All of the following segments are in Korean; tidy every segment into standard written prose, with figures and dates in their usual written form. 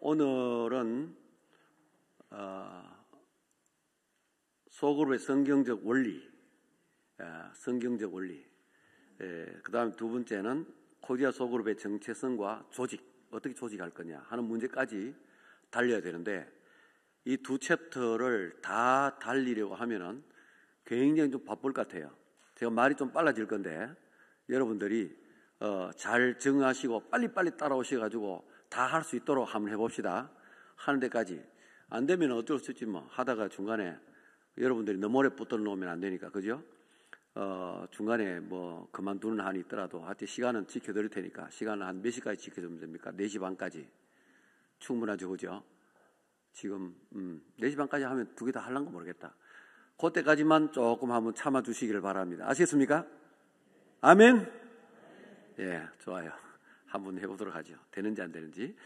오늘은 소그룹의 성경적 원리, 그 다음 두 번째는 코리아 소그룹의 정체성과 조직, 어떻게 조직할 거냐 하는 문제까지 달려야 되는데, 이 두 챕터를 다 달리려고 하면은 굉장히 좀 바쁠 것 같아요. 제가 말이 좀 빨라질 건데 여러분들이 잘 정하시고 빨리빨리 따라오셔가지고 다 할 수 있도록 한번 해봅시다. 하는 데까지. 안 되면 어쩔 수 있지 뭐. 하다가 중간에 여러분들이 너무 오래 붙들어 놓으면 안 되니까, 그죠? 중간에 뭐 그만두는 한이 있더라도 하여튼 시간은 지켜드릴 테니까. 시간은 한 몇 시까지 지켜주면 됩니까? 4시 반까지 충분하죠, 그죠? 지금 4시 반까지 하면 두 개 다 하려는 거 모르겠다. 그때까지만 조금 한번 참아주시기를 바랍니다. 아시겠습니까? 아멘? 예, 좋아요. 한번 해보도록 하죠. 되는지 안 되는지.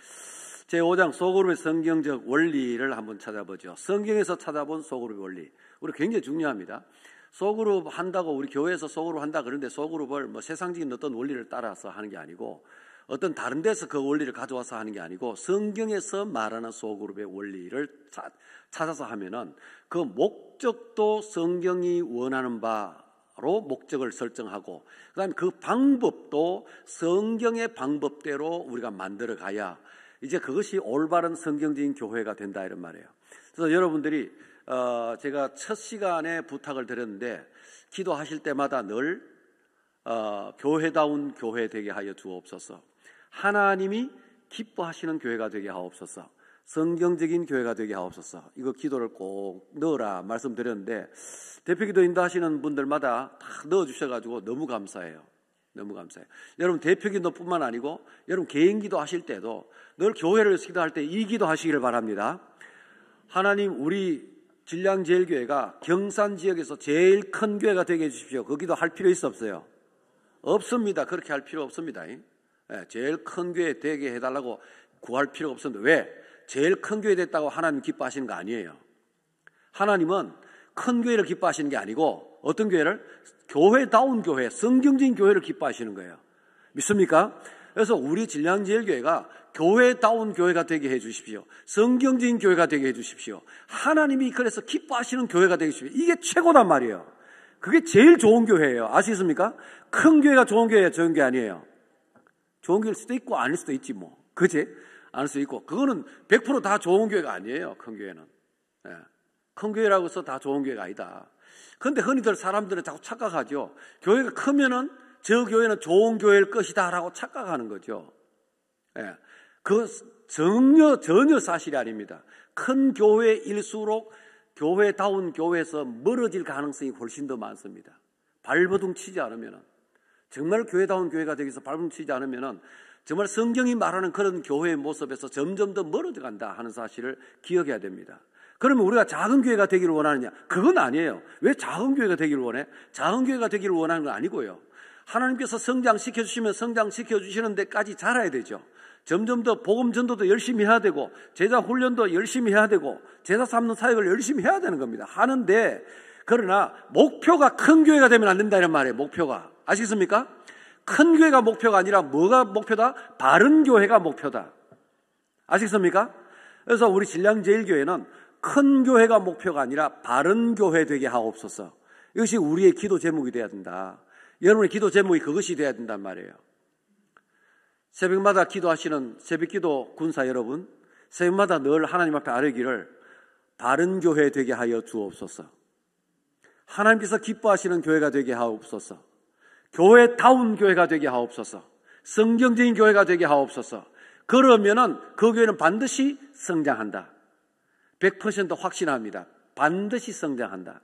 제5장 소그룹의 성경적 원리를 한번 찾아보죠. 성경에서 찾아본 소그룹의 원리. 우리 굉장히 중요합니다. 소그룹 한다고 우리 교회에서 소그룹 한다 그러는데 소그룹을 뭐 세상적인 어떤 원리를 따라서 하는 게 아니고, 어떤 다른 데서 그 원리를 가져와서 하는 게 아니고, 성경에서 말하는 소그룹의 원리를 찾아서 하면은 그 목적도 성경이 원하는 바로 목적을 설정하고, 그 다음에 그 방법도 성경의 방법대로 우리가 만들어 가야 이제 그것이 올바른 성경적인 교회가 된다, 이런 말이에요. 그래서 여러분들이 제가 첫 시간에 부탁을 드렸는데, 기도하실 때마다 늘 교회다운 교회 되게 하여 주옵소서, 하나님이 기뻐하시는 교회가 되게 하옵소서, 성경적인 교회가 되게 하옵소서, 이거 기도를 꼭 넣으라 말씀드렸는데, 대표기도 인도하시는 분들마다 다 넣어주셔가지고 너무 감사해요. 너무 감사해요. 여러분 대표기도뿐만 아니고 여러분 개인기도 하실 때도 늘 교회를 위해서 기도할 때 이 기도 하시기를 바랍니다. 하나님, 우리 진량제일교회가 경산 지역에서 제일 큰 교회가 되게 해주십시오. 그 기도 할 필요 있어 없어요? 없습니다. 그렇게 할 필요 없습니다. 제일 큰 교회 되게 해달라고 구할 필요 없습니다. 왜? 제일 큰 교회 됐다고 하나님 기뻐하시는 거 아니에요. 하나님은 큰 교회를 기뻐하시는 게 아니고 어떤 교회를? 교회다운 교회, 성경적인 교회를 기뻐하시는 거예요. 믿습니까? 그래서 우리 진량제일교회가 교회다운 교회가 되게 해 주십시오. 성경적인 교회가 되게 해 주십시오. 하나님이 그래서 기뻐하시는 교회가 되게 해 주십시오. 이게 최고단 말이에요. 그게 제일 좋은 교회예요. 아시겠습니까? 큰 교회가 좋은 교회예요, 좋은 교 아니에요. 좋은 교회일 수도 있고 아닐 수도 있지 뭐. 그치? 아닐 수도 있고. 그거는 100% 다 좋은 교회가 아니에요, 큰 교회는. 예. 큰 교회라고 해서 다 좋은 교회가 아니다. 그런데 흔히들 사람들은 자꾸 착각하죠. 교회가 크면은 저 교회는 좋은 교회일 것이다 라고 착각하는 거죠. 예. 그 전혀 사실이 아닙니다. 큰 교회일수록 교회다운 교회에서 멀어질 가능성이 훨씬 더 많습니다. 발버둥 치지 않으면은, 정말 교회다운 교회가 되기 위해서 발버둥 치지 않으면은 정말 성경이 말하는 그런 교회의 모습에서 점점 더 멀어져 간다 하는 사실을 기억해야 됩니다. 그러면 우리가 작은 교회가 되기를 원하느냐? 그건 아니에요. 왜 작은 교회가 되기를 원해? 작은 교회가 되기를 원하는 건 아니고요. 하나님께서 성장시켜주시면 성장시켜주시는 데까지 자라야 되죠. 점점 더 복음 전도도 열심히 해야 되고, 제자 훈련도 열심히 해야 되고, 제자 삼는 사역을 열심히 해야 되는 겁니다. 하는데, 그러나 목표가 큰 교회가 되면 안 된다는 말이에요. 목표가. 아시겠습니까? 큰 교회가 목표가 아니라 뭐가 목표다? 바른 교회가 목표다. 아시겠습니까? 그래서 우리 진량제일교회는 큰 교회가 목표가 아니라 바른 교회 되게 하옵소서. 이것이 우리의 기도 제목이 돼야 된다. 여러분의 기도 제목이 그것이 돼야 된단 말이에요. 새벽마다 기도하시는 새벽기도 군사 여러분, 새벽마다 늘 하나님 앞에 아뢰기를 바른 교회 되게 하여 주옵소서, 하나님께서 기뻐하시는 교회가 되게 하옵소서, 교회다운 교회가 되게 하옵소서, 성경적인 교회가 되게 하옵소서. 그러면은 그 교회는 반드시 성장한다. 100% 확신합니다. 반드시 성장한다.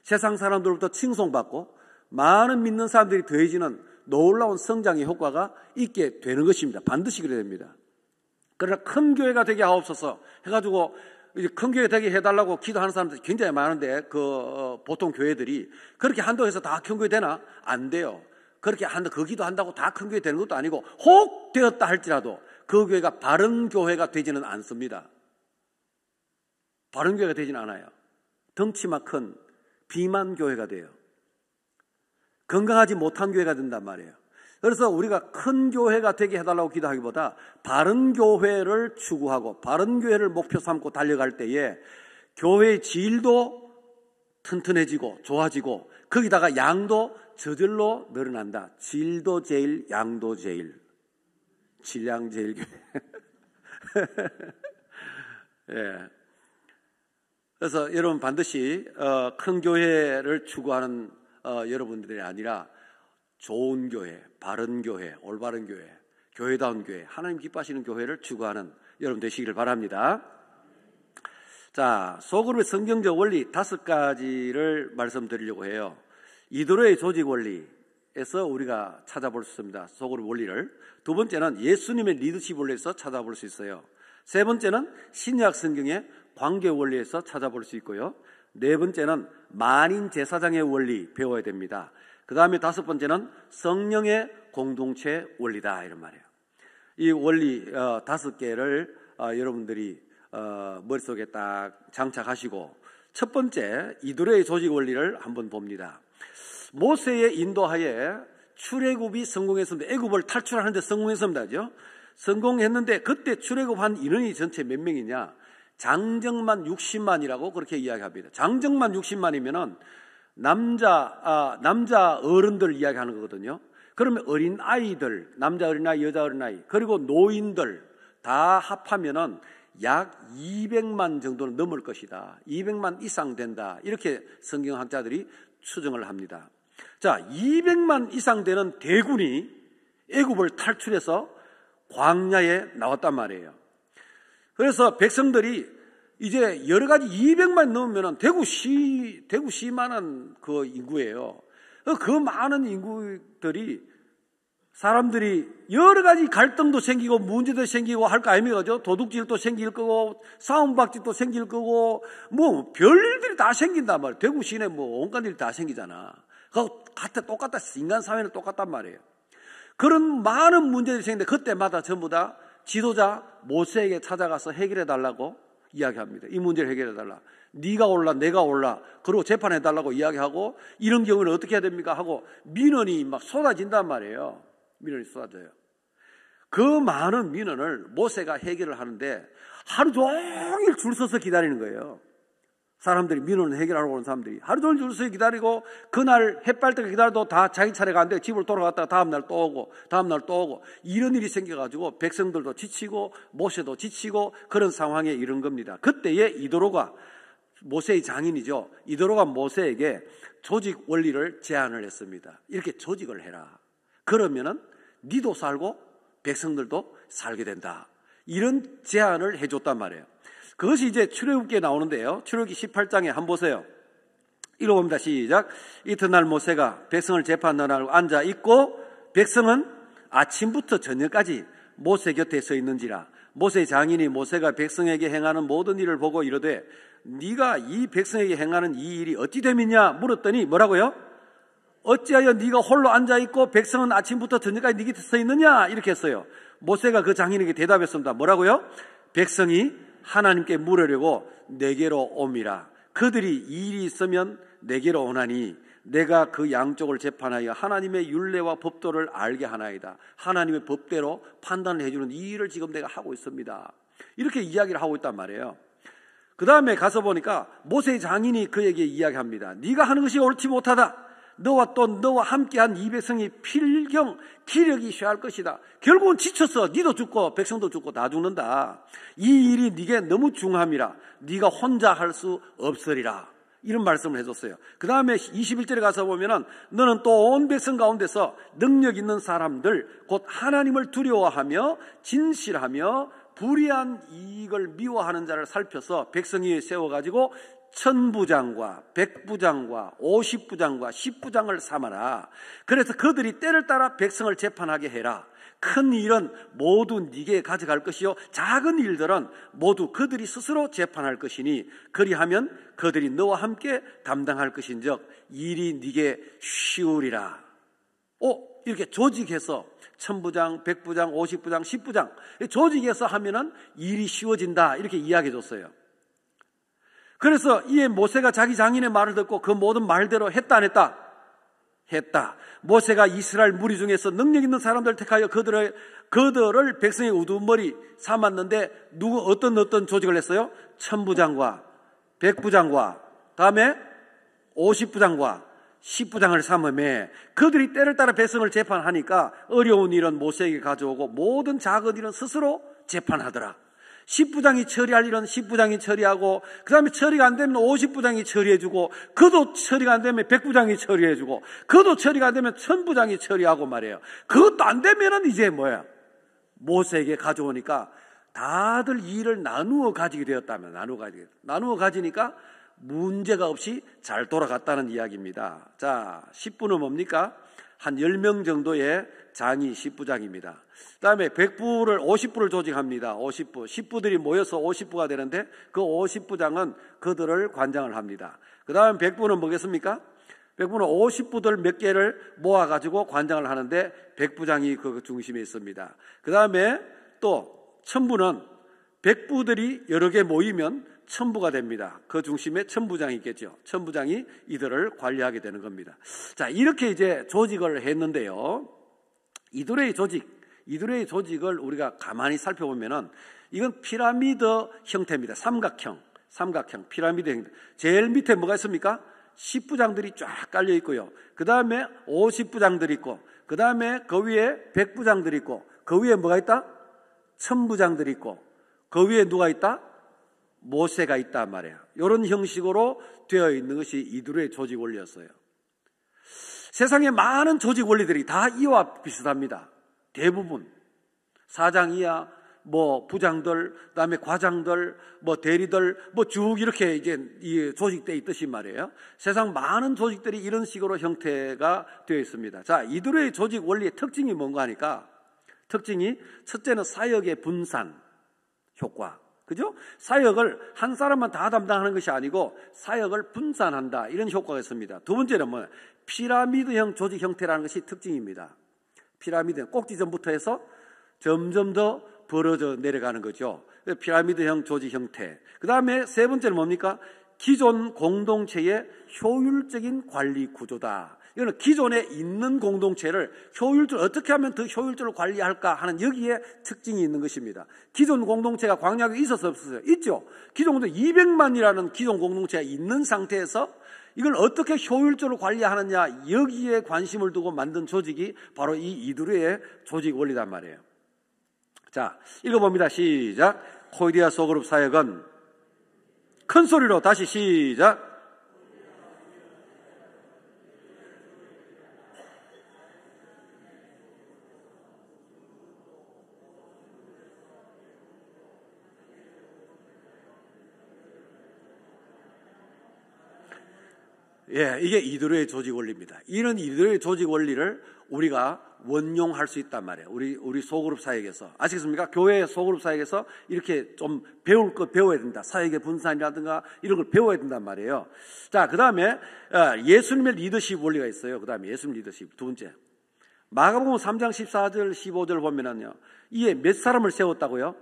세상 사람들로부터 칭송받고 많은 믿는 사람들이 더해지는 놀라운 성장의 효과가 있게 되는 것입니다. 반드시 그래야 됩니다. 그러나 큰 교회가 되게 하옵소서 해가지고 이제 큰 교회 되게 해달라고 기도하는 사람들이 굉장히 많은데, 보통 교회들이 그렇게 한다고 해서 다 큰 교회 되나? 안 돼요. 그렇게 그 기도한다고 다 큰 교회 되는 것도 아니고, 혹 되었다 할지라도 그 교회가 바른 교회가 되지는 않습니다. 바른 교회가 되지는 않아요. 덩치만 큰 비만 교회가 돼요. 건강하지 못한 교회가 된단 말이에요. 그래서 우리가 큰 교회가 되게 해달라고 기도하기보다 바른 교회를 추구하고 바른 교회를 목표 삼고 달려갈 때에 교회의 질도 튼튼해지고 좋아지고 거기다가 양도 저절로 늘어난다. 질도 제일, 양도 제일. 질량 제일 교회. 예. 그래서 여러분 반드시 큰 교회를 추구하는 여러분들이 아니라 좋은 교회, 바른 교회, 올바른 교회, 교회다운 교회, 하나님 기뻐하시는 교회를 추구하는 여러분 되시기를 바랍니다. 자, 소그룹의 성경적 원리 5가지를 말씀드리려고 해요. 이도로의 조직 원리에서 우리가 찾아볼 수 있습니다. 소그룹 원리를. 두 번째는 예수님의 리더십 원리에서 찾아볼 수 있어요. 세 번째는 신약 성경의 관계 원리에서 찾아볼 수 있고요. 네 번째는 만인 제사장의 원리 배워야 됩니다. 그 다음에 5번째는 성령의 공동체 원리다 이런 말이에요. 이 원리 5개를 여러분들이 머릿속에 딱 장착하시고 첫 번째 이도로의 조직 원리를 한번 봅니다. 모세의 인도하에 출애굽이 성공했습니다. 애굽을 탈출하는데 성공했습니다. 그죠? 성공했는데 그때 출애굽한 인원이 전체 몇 명이냐? 장정만 60만이라고 그렇게 이야기합니다. 장정만 60만이면은 남자 어른들 이야기하는 거거든요. 그러면 어린 아이들, 남자 어린 아이, 여자 어린 아이, 그리고 노인들 다 합하면은 약 200만 정도는 넘을 것이다. 200만 이상 된다. 이렇게 성경학자들이 추정을 합니다. 자, 200만 이상 되는 대군이 애굽을 탈출해서 광야에 나왔단 말이에요. 그래서 백성들이 이제 여러 가지 200만 넘으면 대구시만한 그 인구예요. 그 많은 인구들이 사람들이 여러 가지 갈등도 생기고 문제도 생기고 할 거 아닙니까? 도둑질도 생길 거고 싸움박질도 생길 거고 뭐 별일들이 다 생긴단 말이에요. 대구 시내 뭐 온갖 일이 다 생기잖아. 똑같다. 인간 사회는 똑같단 말이에요. 그런 많은 문제들이 생기는데 그때마다 전부 다 지도자 모세에게 찾아가서 해결해 달라고 이야기합니다. 이 문제를 해결해 달라. 네가 올라 내가 올라 그리고 재판해 달라고 이야기하고 이런 경우는 어떻게 해야 됩니까? 하고 민원이 막 쏟아진단 말이에요. 민원이 쏟아져요. 그 많은 민원을 모세가 해결을 하는데 하루 종일 줄 서서 기다리는 거예요. 사람들이 민원을 해결하러 오는 사람들이 하루 종일 줄 서서 기다리고 그날 햇발 때가 기다려도 다 자기 차례가 안 돼. 집을 돌아갔다가 다음날 또 오고 다음날 또 오고 이런 일이 생겨가지고 백성들도 지치고 모세도 지치고 그런 상황에 이른 겁니다. 그때에 이도로가 모세의 장인이죠. 이도로가 모세에게 조직 원리를 제안을 했습니다. 이렇게 조직을 해라. 그러면은 니도 살고 백성들도 살게 된다. 이런 제안을 해줬단 말이에요. 그것이 이제 출애굽기에 나오는데요. 출애굽기 18장에 한번 보세요. 읽어봅니다. 시작. 이튿날 모세가 백성을 재판하러 앉아 있고 백성은 아침부터 저녁까지 모세 곁에 서 있는지라. 모세의 장인이 모세가 백성에게 행하는 모든 일을 보고 이르되 네가 이 백성에게 행하는 이 일이 어찌 됨이냐 물었더니 뭐라고요? 어찌하여 네가 홀로 앉아있고 백성은 아침부터 저녁까지 네 곁에 서 있느냐 이렇게 했어요. 모세가 그 장인에게 대답했습니다. 뭐라고요? 백성이 하나님께 물으려고 내게로 옴이라. 그들이 이 일이 있으면 내게로 오나니 내가 그 양쪽을 재판하여 하나님의 율례와 법도를 알게 하나이다. 하나님의 법대로 판단을 해주는 이 일을 지금 내가 하고 있습니다. 이렇게 이야기를 하고 있단 말이에요. 그 다음에 가서 보니까 모세의 장인이 그에게 이야기합니다. 네가 하는 것이 옳지 못하다. 너와 함께한 이 백성이 필경 기력이 쇠할 것이다. 결국은 지쳤어. 니도 죽고 백성도 죽고 다 죽는다. 이 일이 네게 너무 중함이라. 네가 혼자 할 수 없으리라. 이런 말씀을 해줬어요. 그 다음에 21절에 가서 보면은 너는 또 온 백성 가운데서 능력 있는 사람들 곧 하나님을 두려워하며 진실하며 불의한 이익을 미워하는 자를 살펴서 백성 위에 세워가지고 1000부장과 100부장과 50부장과 10부장을 삼아라. 그래서 그들이 때를 따라 백성을 재판하게 해라. 큰 일은 모두 네게 가져갈 것이요 작은 일들은 모두 그들이 스스로 재판할 것이니 그리하면 그들이 너와 함께 담당할 것인즉 일이 네게 쉬우리라. 이렇게 조직해서 1000부장, 100부장, 50부장, 10부장 조직해서 하면은 일이 쉬워진다. 이렇게 이야기해 줬어요. 그래서 이에 모세가 자기 장인의 말을 듣고 그 모든 말대로 했다 안 했다? 했다. 모세가 이스라엘 무리 중에서 능력 있는 사람들 택하여 그들을 백성의 우두머리 삼았는데 어떤 조직을 했어요? 천부장과 백부장과 다음에 50부장과 10부장을 삼음에 그들이 때를 따라 백성을 재판하니까 어려운 일은 모세에게 가져오고 모든 작은 일은 스스로 재판하더라. 10부장이 처리할 일은 10부장이 처리하고 그 다음에 처리가 안 되면 50부장이 처리해주고 그도 처리가 안 되면 100부장이 처리해주고 그도 처리가 안 되면 1000부장이 처리하고 말이에요. 그것도 안 되면은 이제 뭐야? 모세에게 가져오니까 다들 일을 나누어 가지게 되었다면 나누어 가지니까 문제가 없이 잘 돌아갔다는 이야기입니다. 자, 10부는 뭡니까? 한 10명 정도의 장이 10부장입니다. 그 다음에 50부를 조직합니다. 50부. 10부들이 모여서 50부가 되는데 그 50부장은 그들을 관장을 합니다. 그 다음 100부는 뭐겠습니까? 100부는 50부들 몇 개를 모아가지고 관장을 하는데 100부장이 그 중심에 있습니다. 그 다음에 또 1000부는 100부들이 여러 개 모이면 1000부가 됩니다. 그 중심에 1000부장이 있겠죠. 1000부장이 이들을 관리하게 되는 겁니다. 자, 이렇게 이제 조직을 했는데요. 이들의 조직을 우리가 가만히 살펴보면은 이건 피라미드 형태입니다. 삼각형 피라미드 형태. 제일 밑에 뭐가 있습니까? 10부장들이 쫙 깔려 있고요. 그 다음에 50부장들이 있고, 그 다음에 그 위에 100부장들이 있고, 그 위에 뭐가 있다? 1000부장들이 있고, 그 위에 누가 있다? 모세가 있단 말이에요. 이런 형식으로 되어 있는 것이 이들의 조직 원리였어요. 세상의 많은 조직 원리들이 다 이와 비슷합니다. 대부분 사장 이하, 부장들, 그다음에 과장들, 대리들, 쭉 이렇게 이제 조직되어 있듯이 말이에요. 세상 많은 조직들이 이런 식으로 형태가 되어 있습니다. 자, 이들의 조직 원리의 특징이 뭔가 하니까 특징이 첫째는 사역의 분산 효과. 그죠? 사역을 한 사람만 다 담당하는 것이 아니고 사역을 분산한다. 이런 효과가 있습니다. 두 번째는 피라미드형 조직 형태라는 것이 특징입니다. 피라미드 꼭지점부터 해서 점점 더 벌어져 내려가는 거죠. 피라미드형 조직 형태. 그 다음에 세 번째는 뭡니까? 기존 공동체의 효율적인 관리 구조다. 이거는 기존에 있는 공동체를 어떻게 하면 더 효율적으로 관리할까 하는 여기에 특징이 있는 것입니다. 기존 공동체가 광야에 있었어요, 없었어요? 있죠. 기존 공동체 200만이라는 기존 공동체가 있는 상태에서 이걸 어떻게 효율적으로 관리하느냐, 여기에 관심을 두고 만든 조직이 바로 이 이두르의 조직 원리단 말이에요. 자, 읽어봅니다. 시작. 코이디아 소그룹 사역은 큰 소리로 다시 시작. 예, 이게 이두르의 조직 원리입니다. 이런 이두르의 조직 원리를 우리가 원용할 수 있단 말이에요. 우리 소그룹 사역에서. 아시겠습니까? 교회 소그룹 사역에서 이렇게 좀 배울 거 배워야 된다. 사역의 분산이라든가 이런 걸 배워야 된단 말이에요. 자, 그 다음에 예수님의 리더십 원리가 있어요. 그 다음에 예수님 리더십. 두 번째. 마가복음 3장 14절 15절 보면은요. 이에 몇 사람을 세웠다고요?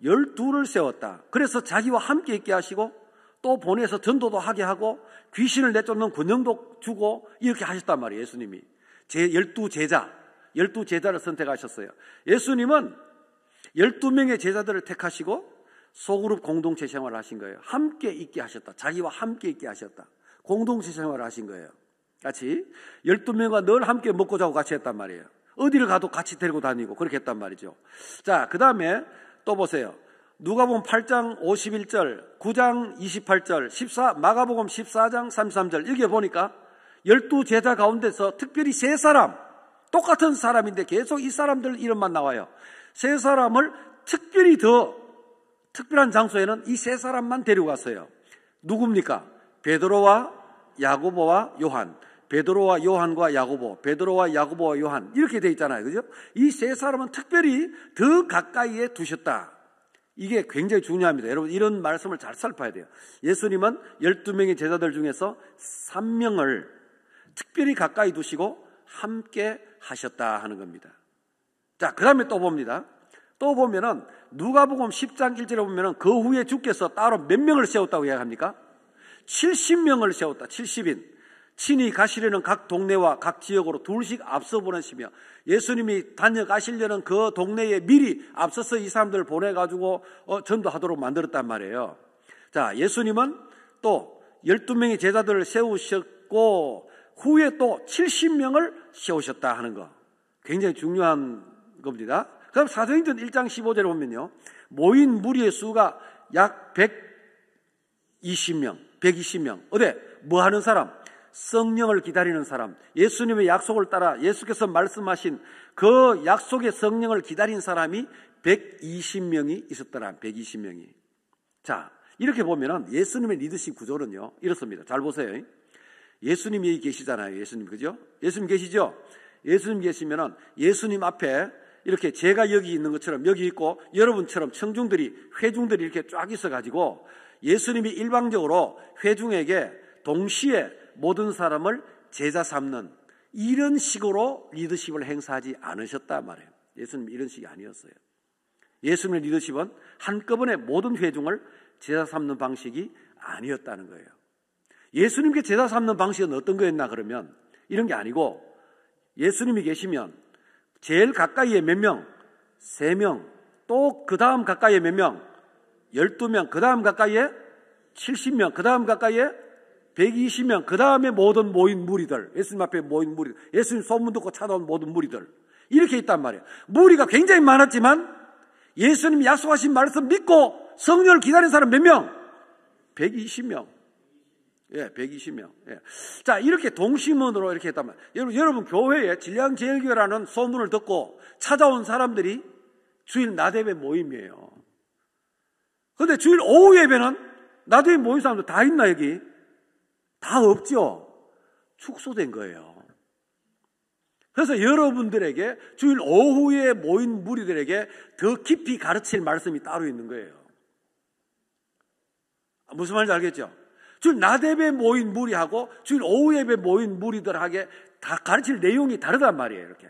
12를 세웠다. 그래서 자기와 함께 있게 하시고 또 보내서 전도도 하게 하고 귀신을 내쫓는 권능도 주고 이렇게 하셨단 말이에요. 예수님이 12 제자를 선택하셨어요. 예수님은 12명의 제자들을 택하시고 소그룹 공동체 생활을 하신 거예요. 함께 있게 하셨다. 자기와 함께 있게 하셨다. 공동체 생활을 하신 거예요. 같이 12명과 늘 함께 먹고 자고 같이 했단 말이에요. 어디를 가도 같이 데리고 다니고 그렇게 했단 말이죠. 자, 그 다음에 또 보세요. 누가복음 8장 51절, 9장 28절, 마가복음 14장 33절 여기에 보니까 12제자 가운데서 특별히 3사람, 똑같은 사람인데 계속 이 사람들 이름만 나와요. 3사람을 특별히 더 특별한 장소에는 이 3사람만 데리고 갔어요. 누굽니까? 베드로와 야고보와 요한. 베드로와 요한과 야고보, 베드로와 야고보와 요한 이렇게 돼 있잖아요. 그죠? 이 3사람은 특별히 더 가까이에 두셨다. 이게 굉장히 중요합니다. 여러분 이런 말씀을 잘 살펴야 돼요. 예수님은 12명의 제자들 중에서 3명을 특별히 가까이 두시고 함께 하셨다 하는 겁니다. 자, 그 다음에 또 봅니다. 또 보면은 누가복음 10장 1절에 보면은 그 후에 주께서 따로 몇 명을 세웠다고 이야기합니까? 70명을 세웠다. 70인. 친히 가시려는 각 동네와 각 지역으로 둘씩 앞서 보내시며 예수님이 다녀가시려는 그 동네에 미리 앞서서 이 사람들을 보내가지고 전도하도록 만들었단 말이에요. 자, 예수님은 또 12명의 제자들을 세우셨고 후에 또 70명을 세우셨다 하는 거 굉장히 중요한 겁니다. 그럼 사도행전 1장 15절에 보면요, 모인 무리의 수가 약 120명. 어디? 뭐 하는 사람? 성령을 기다리는 사람. 예수님의 약속을 따라 예수께서 말씀하신 그 약속의 성령을 기다린 사람이 120명이 있었더라. 120명이. 자, 이렇게 보면은 예수님의 리더십 구조는요, 이렇습니다. 잘 보세요. 예수님이 여기 계시잖아요. 예수님, 그죠? 예수님 계시죠? 예수님 계시면은 예수님 앞에 이렇게 제가 여기 있는 것처럼 여기 있고 여러분처럼 청중들이, 회중들이 이렇게 쫙 있어가지고 예수님이 일방적으로 회중에게 동시에 모든 사람을 제자 삼는 이런 식으로 리더십을 행사하지 않으셨단 말이에요. 예수님이 이런 식이 아니었어요. 예수님의 리더십은 한꺼번에 모든 회중을 제자 삼는 방식이 아니었다는 거예요. 예수님께 제자 삼는 방식은 어떤 거였나 그러면 이런 게 아니고 예수님이 계시면 제일 가까이에 몇 명? 3명. 또 그 다음 가까이에 몇 명? 12명. 그 다음 가까이에 70명. 그 다음 가까이에 120명. 그 다음에 모든 모인 무리들. 예수님 앞에 모인 무리들. 예수님 소문 듣고 찾아온 모든 무리들. 이렇게 있단 말이에요. 무리가 굉장히 많았지만 예수님이 약속하신 말씀 믿고 성령을 기다린 사람 몇 명? 120명. 예, 120명. 예. 자, 이렇게 동심원으로 이렇게 했단 말이에요. 여러분, 교회에 진량제일교회라는 소문을 듣고 찾아온 사람들이 주일 낮예배 모임이에요. 그런데 주일 오후 예배는 낮에 모인 사람들 다 있나, 여기? 다 없죠? 축소된 거예요. 그래서 여러분들에게 주일 오후에 모인 무리들에게 더 깊이 가르칠 말씀이 따로 있는 거예요. 무슨 말인지 알겠죠? 주일 낮 예배 모인 무리하고 주일 오후 예배 모인 무리들에게 다 가르칠 내용이 다르단 말이에요. 이렇게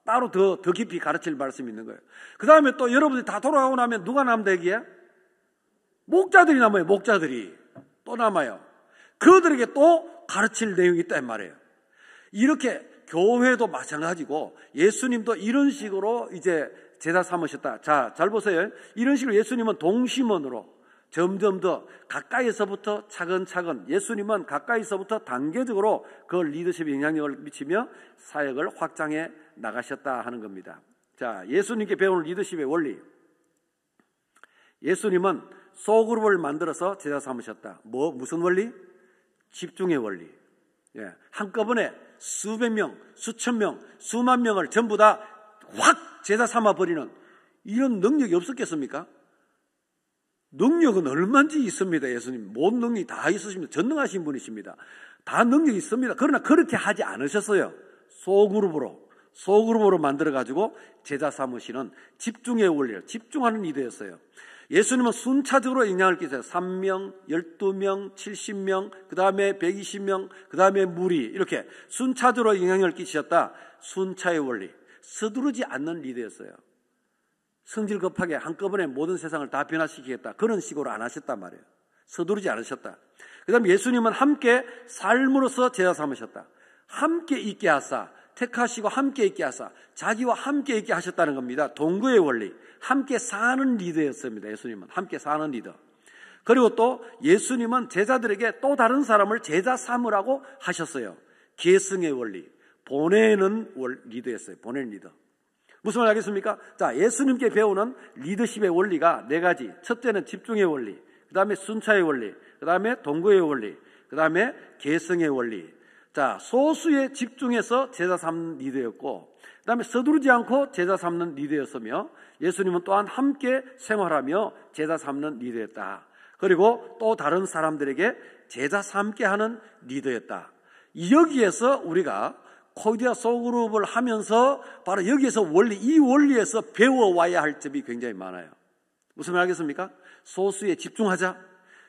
따로 더 깊이 가르칠 말씀이 있는 거예요. 그 다음에 또 여러분들이 다 돌아가고 나면 누가 남다 여기에? 목자들이 남아요. 목자들이 또 남아요. 그들에게 또 가르칠 내용이 있단 말이에요. 이렇게 교회도 마찬가지고 예수님도 이런 식으로 이제 제자 삼으셨다. 자, 잘 보세요. 이런 식으로 예수님은 동심원으로 점점 더 가까이서부터 차근차근 예수님은 가까이서부터 단계적으로 그 리더십에 영향력을 미치며 사역을 확장해 나가셨다 하는 겁니다. 자, 예수님께 배우는 리더십의 원리. 예수님은 소그룹을 만들어서 제자 삼으셨다. 무슨 원리? 집중의 원리. 예, 한꺼번에 수백 명, 수천 명, 수만 명을 전부 다 확 제자 삼아버리는 이런 능력이 없었겠습니까? 능력은 얼마든지 있습니다. 예수님 모든 능력이 다 있으십니다. 전능하신 분이십니다. 다 능력이 있습니다. 그러나 그렇게 하지 않으셨어요. 소그룹으로 만들어가지고 제자 삼으시는 집중의 원리를 집중하는 리더였어요. 예수님은 순차적으로 영향을 끼쳤어요. 3명, 12명, 70명, 그 다음에 120명, 그 다음에 무리 이렇게 순차적으로 영향을 끼치셨다. 순차의 원리, 서두르지 않는 리더였어요. 성질 급하게 한꺼번에 모든 세상을 다 변화시키겠다. 그런 식으로 안 하셨단 말이에요. 서두르지 않으셨다. 그 다음에 예수님은 함께 삶으로서 제자 삼으셨다. 함께 있게 하사, 택하시고 함께 있게 하사, 자기와 함께 있게 하셨다는 겁니다. 동거의 원리, 함께 사는 리더였습니다. 예수님은 함께 사는 리더. 그리고 또 예수님은 제자들에게 또 다른 사람을 제자 삼으라고 하셨어요. 계승의 원리, 보내는 리더였어요. 보내는 리더. 무슨 말 알겠습니까? 자, 예수님께 배우는 리더십의 원리가 4가지. 첫째는 집중의 원리, 그 다음에 순차의 원리, 그 다음에 동거의 원리, 그 다음에 계승의 원리. 자, 소수에 집중해서 제자 삼는 리더였고, 그 다음에 서두르지 않고 제자 삼는 리더였으며, 예수님은 또한 함께 생활하며 제자 삼는 리더였다. 그리고 또 다른 사람들에게 제자 삼게 하는 리더였다. 여기에서 우리가 코이디아 소그룹을 하면서 바로 여기에서 이 원리에서 배워와야 할 점이 굉장히 많아요. 무슨 말 하겠습니까? 소수에 집중하자,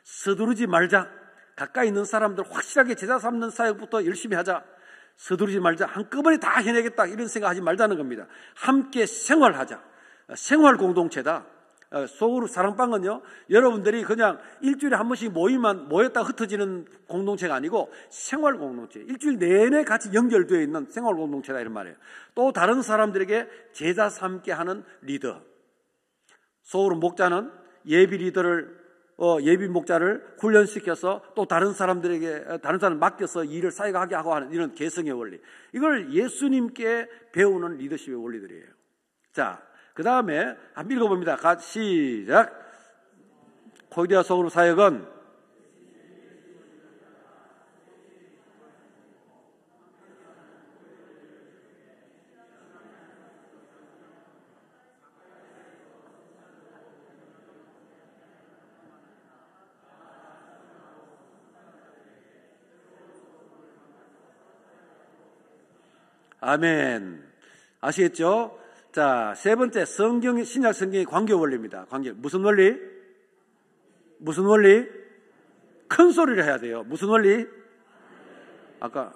서두르지 말자, 가까이 있는 사람들 확실하게 제자 삼는 사역부터 열심히 하자, 서두르지 말자, 한꺼번에 다 해내겠다 이런 생각하지 말자는 겁니다. 함께 생활하자. 생활 공동체다. 소그룹 사랑방은요, 여러분들이 그냥 일주일에 한 번씩 모였다 흩어지는 공동체가 아니고 생활 공동체, 일주일 내내 같이 연결되어 있는 생활 공동체다 이런 말이에요. 또 다른 사람들에게 제자 삼게 하는 리더. 소그룹 목자는 예비 리더를 예비 목자를 훈련시켜서 또 다른 사람들에게 다른 사람 맡겨서 일을 사역하게 하고 하는 이런 개성의 원리. 이걸 예수님께 배우는 리더십의 원리들이에요. 자, 그 다음에 한번 읽어봅니다. 시작. 코이디아 소그룹 사역은 아멘. 아시겠죠? 자, 세 번째 신약 성경의 관계 원리입니다. 관계. 무슨 원리? 무슨 원리? 큰 소리를 해야 돼요. 무슨 원리? 아까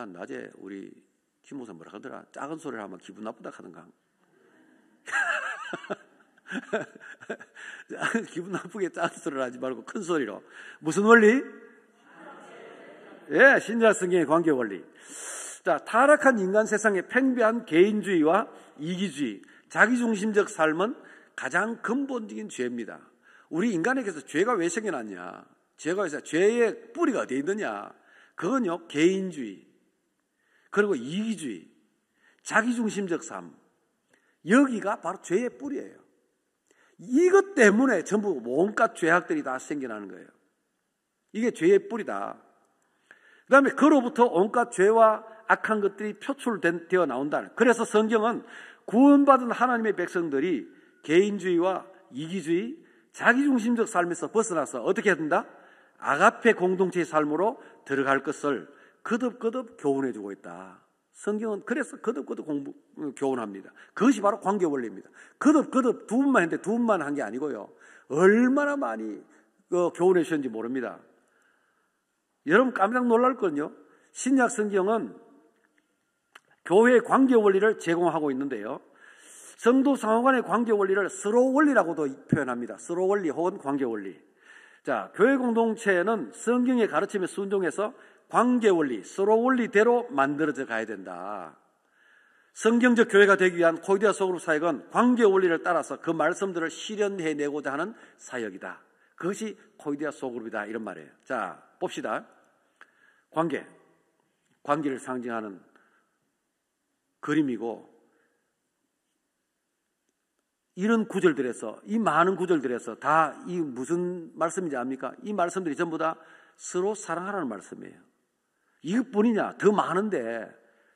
낮에 우리 김 목사 뭐라 하더라? 작은 소리를 하면 기분 나쁘다 하던가. 기분 나쁘게 작은 소리를 하지 말고 큰 소리로. 무슨 원리? 예, 신약 성경의 관계 원리. 자, 타락한 인간 세상의 팽배한 개인주의와 이기주의, 자기중심적 삶은 가장 근본적인 죄입니다. 우리 인간에게서 죄가 왜 생겨났냐? 죄의 뿌리가 어디에 있느냐? 그건요, 개인주의, 그리고 이기주의, 자기중심적 삶. 여기가 바로 죄의 뿌리예요. 이것 때문에 전부 온갖 죄악들이 다 생겨나는 거예요. 이게 죄의 뿌리다. 그 다음에 그로부터 온갖 죄와 악한 것들이 표출되어 나온다. 그래서 성경은 구원받은 하나님의 백성들이 개인주의와 이기주의, 자기중심적 삶에서 벗어나서 어떻게 해야 된다? 아가페 공동체의 삶으로 들어갈 것을 거듭거듭 교훈해주고 있다. 성경은 그래서 거듭거듭 교훈합니다. 그것이 바로 관계 원리입니다. 거듭거듭 두 분만 했는데 두 분만 한 게 아니고요. 얼마나 많이 교훈해 주셨는지 모릅니다. 여러분 깜짝 놀랄 건요. 신약 성경은 교회의 관계 원리를 제공하고 있는데요. 성도 상호 간의 관계 원리를 서로 원리라고도 표현합니다. 서로 원리 혹은 관계 원리. 자, 교회 공동체는 성경의 가르침에 순종해서 관계 원리, 서로 원리대로 만들어져 가야 된다. 성경적 교회가 되기 위한 코이디아 소그룹 사역은 관계 원리를 따라서 그 말씀들을 실현해내고자 하는 사역이다. 그것이 코이디아 소그룹이다 이런 말이에요. 자, 봅시다. 관계를 상징하는 그림이고, 이런 구절들에서, 이 많은 구절들에서 다 이 무슨 말씀인지 압니까? 이 말씀들이 전부 다 서로 사랑하라는 말씀이에요. 이것뿐이냐? 더 많은데,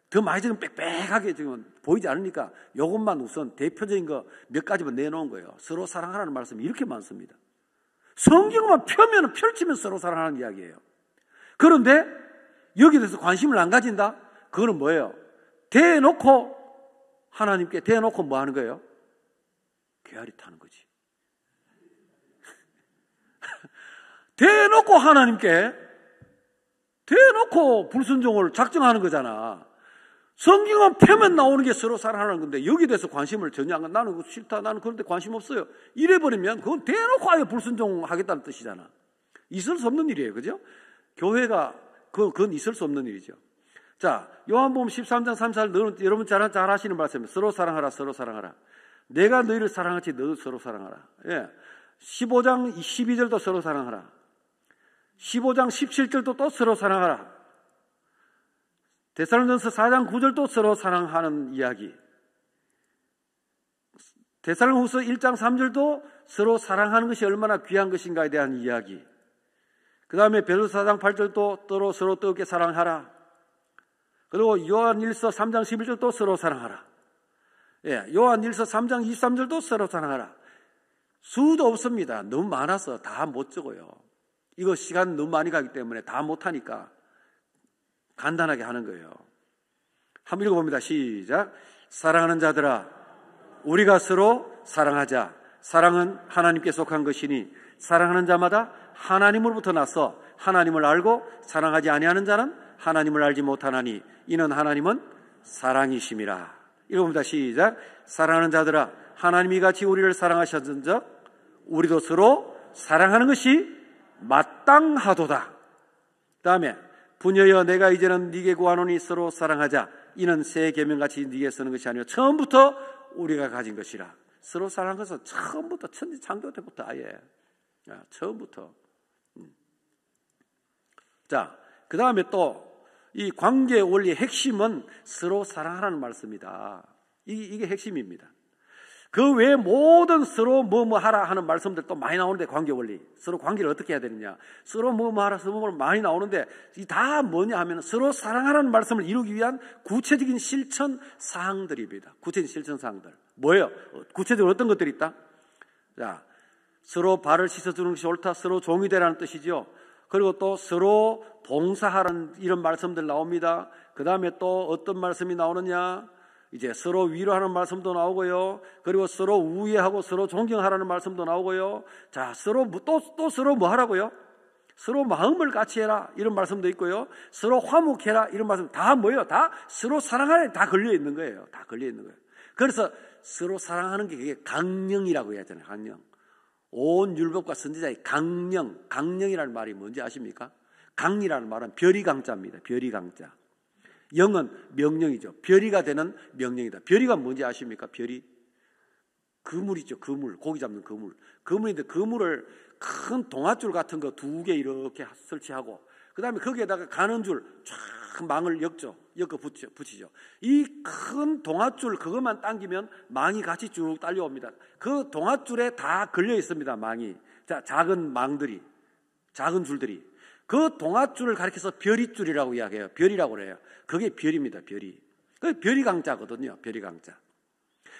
더 많이 지금 빽빽하게 지금 보이지 않으니까 이것만 우선 대표적인 거 몇 가지만 내놓은 거예요. 서로 사랑하라는 말씀이 이렇게 많습니다. 성경만 펼치면 서로 사랑하는 이야기예요. 그런데 여기에 대해서 관심을 안 가진다? 그거는 뭐예요? 대놓고 하나님께 대놓고 뭐 하는 거예요? 괴아리 타는 거지. 대놓고 하나님께 대놓고 불순종을 작정하는 거잖아. 성경은 펴면 나오는 게 서로 사랑하는 건데 여기에 대해서 관심을 전혀 안 가. 나는 그거 싫다. 나는 그런데 관심 없어요. 이래버리면 그건 대놓고 아예 불순종하겠다는 뜻이잖아. 있을 수 없는 일이에요. 그죠? 교회가 그건 있을 수 없는 일이죠. 자, 요한복음 13장 34절 여러분 잘 아시는 말씀입니다. 서로 사랑하라, 서로 사랑하라. 내가 너희를 사랑하지 너도 서로 사랑하라. 예. 15장 12절도 서로 사랑하라. 15장 17절도 또 서로 사랑하라. 데살로니가서 4장 9절도 서로 사랑하는 이야기. 데살로니가서 1장 3절도 서로 사랑하는 것이 얼마나 귀한 것인가에 대한 이야기. 그 다음에 베드로서 4장 8절도 서로 뜨겁게 사랑하라. 그리고 요한일서 3장 11절도 서로 사랑하라. 예, 요한일서 3장 23절도 서로 사랑하라. 수도 없습니다. 너무 많아서 다 못 적어요. 이거 시간 너무 많이 가기 때문에 다 못하니까 간단하게 하는 거예요. 한번 읽어봅니다. 시작. 사랑하는 자들아, 우리가 서로 사랑하자. 사랑은 하나님께 속한 것이니 사랑하는 자마다 하나님으로부터 나서 하나님을 알고 사랑하지 아니하는 자는 하나님을 알지 못하나니 이는 하나님은 사랑이심이라. 읽어봅니다. 시작. 사랑하는 자들아, 하나님이 같이 우리를 사랑하셨은즉 우리도 서로 사랑하는 것이 마땅하도다. 다음에 부녀여 내가 이제는 네게 구하노니 서로 사랑하자. 이는 새 계명같이 네게 쓰는 것이 아니요 처음부터 우리가 가진 것이라. 서로 사랑하는 것은 처음부터 천지 창조 때부터 아예 처음부터. 자, 그 다음에 또 이 관계 원리의 핵심은 서로 사랑하라는 말씀이다. 이게 핵심입니다. 그 외에 모든 서로 뭐뭐 하라 하는 말씀들 또 많이 나오는데, 관계 원리, 서로 관계를 어떻게 해야 되느냐, 서로 뭐뭐 하라, 서로 뭐뭐 많이 나오는데 이 다 뭐냐 하면 서로 사랑하라는 말씀을 이루기 위한 구체적인 실천 사항들입니다. 구체적인 실천 사항들 뭐예요? 구체적으로 어떤 것들이 있다? 자, 서로 발을 씻어주는 것이 옳다. 서로 종이 되라는 뜻이죠. 그리고 또 서로 봉사하라는 이런 말씀들 나옵니다. 그 다음에 또 어떤 말씀이 나오느냐, 이제 서로 위로하는 말씀도 나오고요. 그리고 서로 우애하고 서로 존경하라는 말씀도 나오고요. 자, 서로 또 서로 뭐 하라고요? 서로 마음을 같이 해라 이런 말씀도 있고요. 서로 화목해라 이런 말씀 다 뭐예요? 다 서로 사랑하라 다 걸려 있는 거예요. 다 걸려 있는 거예요. 그래서 서로 사랑하는 게 그게 강령이라고 해야 되잖아요. 강령. 온 율법과 선지자의 강령. 강령이라는 말이 뭔지 아십니까? 강이라는 말은 별이 강자입니다. 별이 강자. 영은 명령이죠. 별이가 되는 명령이다. 별이가 뭔지 아십니까? 별이 그물이죠. 그물. 고기 잡는 그물. 그물인데 그물을 큰 동아줄 같은 거 2개 이렇게 설치하고 그 다음에 거기에다가 가는 줄 쫙 망을 엮어 붙이죠. 이 큰 동아줄 그것만 당기면 망이 같이 쭉 딸려옵니다. 그 동아줄에 다 걸려 있습니다. 망이. 자, 작은 망들이, 작은 줄들이. 그 동아줄을 가리켜서 별이줄이라고 이야기해요. 별이라고 그래요. 그게 별입니다. 별이. 그 별이 강자거든요. 별이 강자.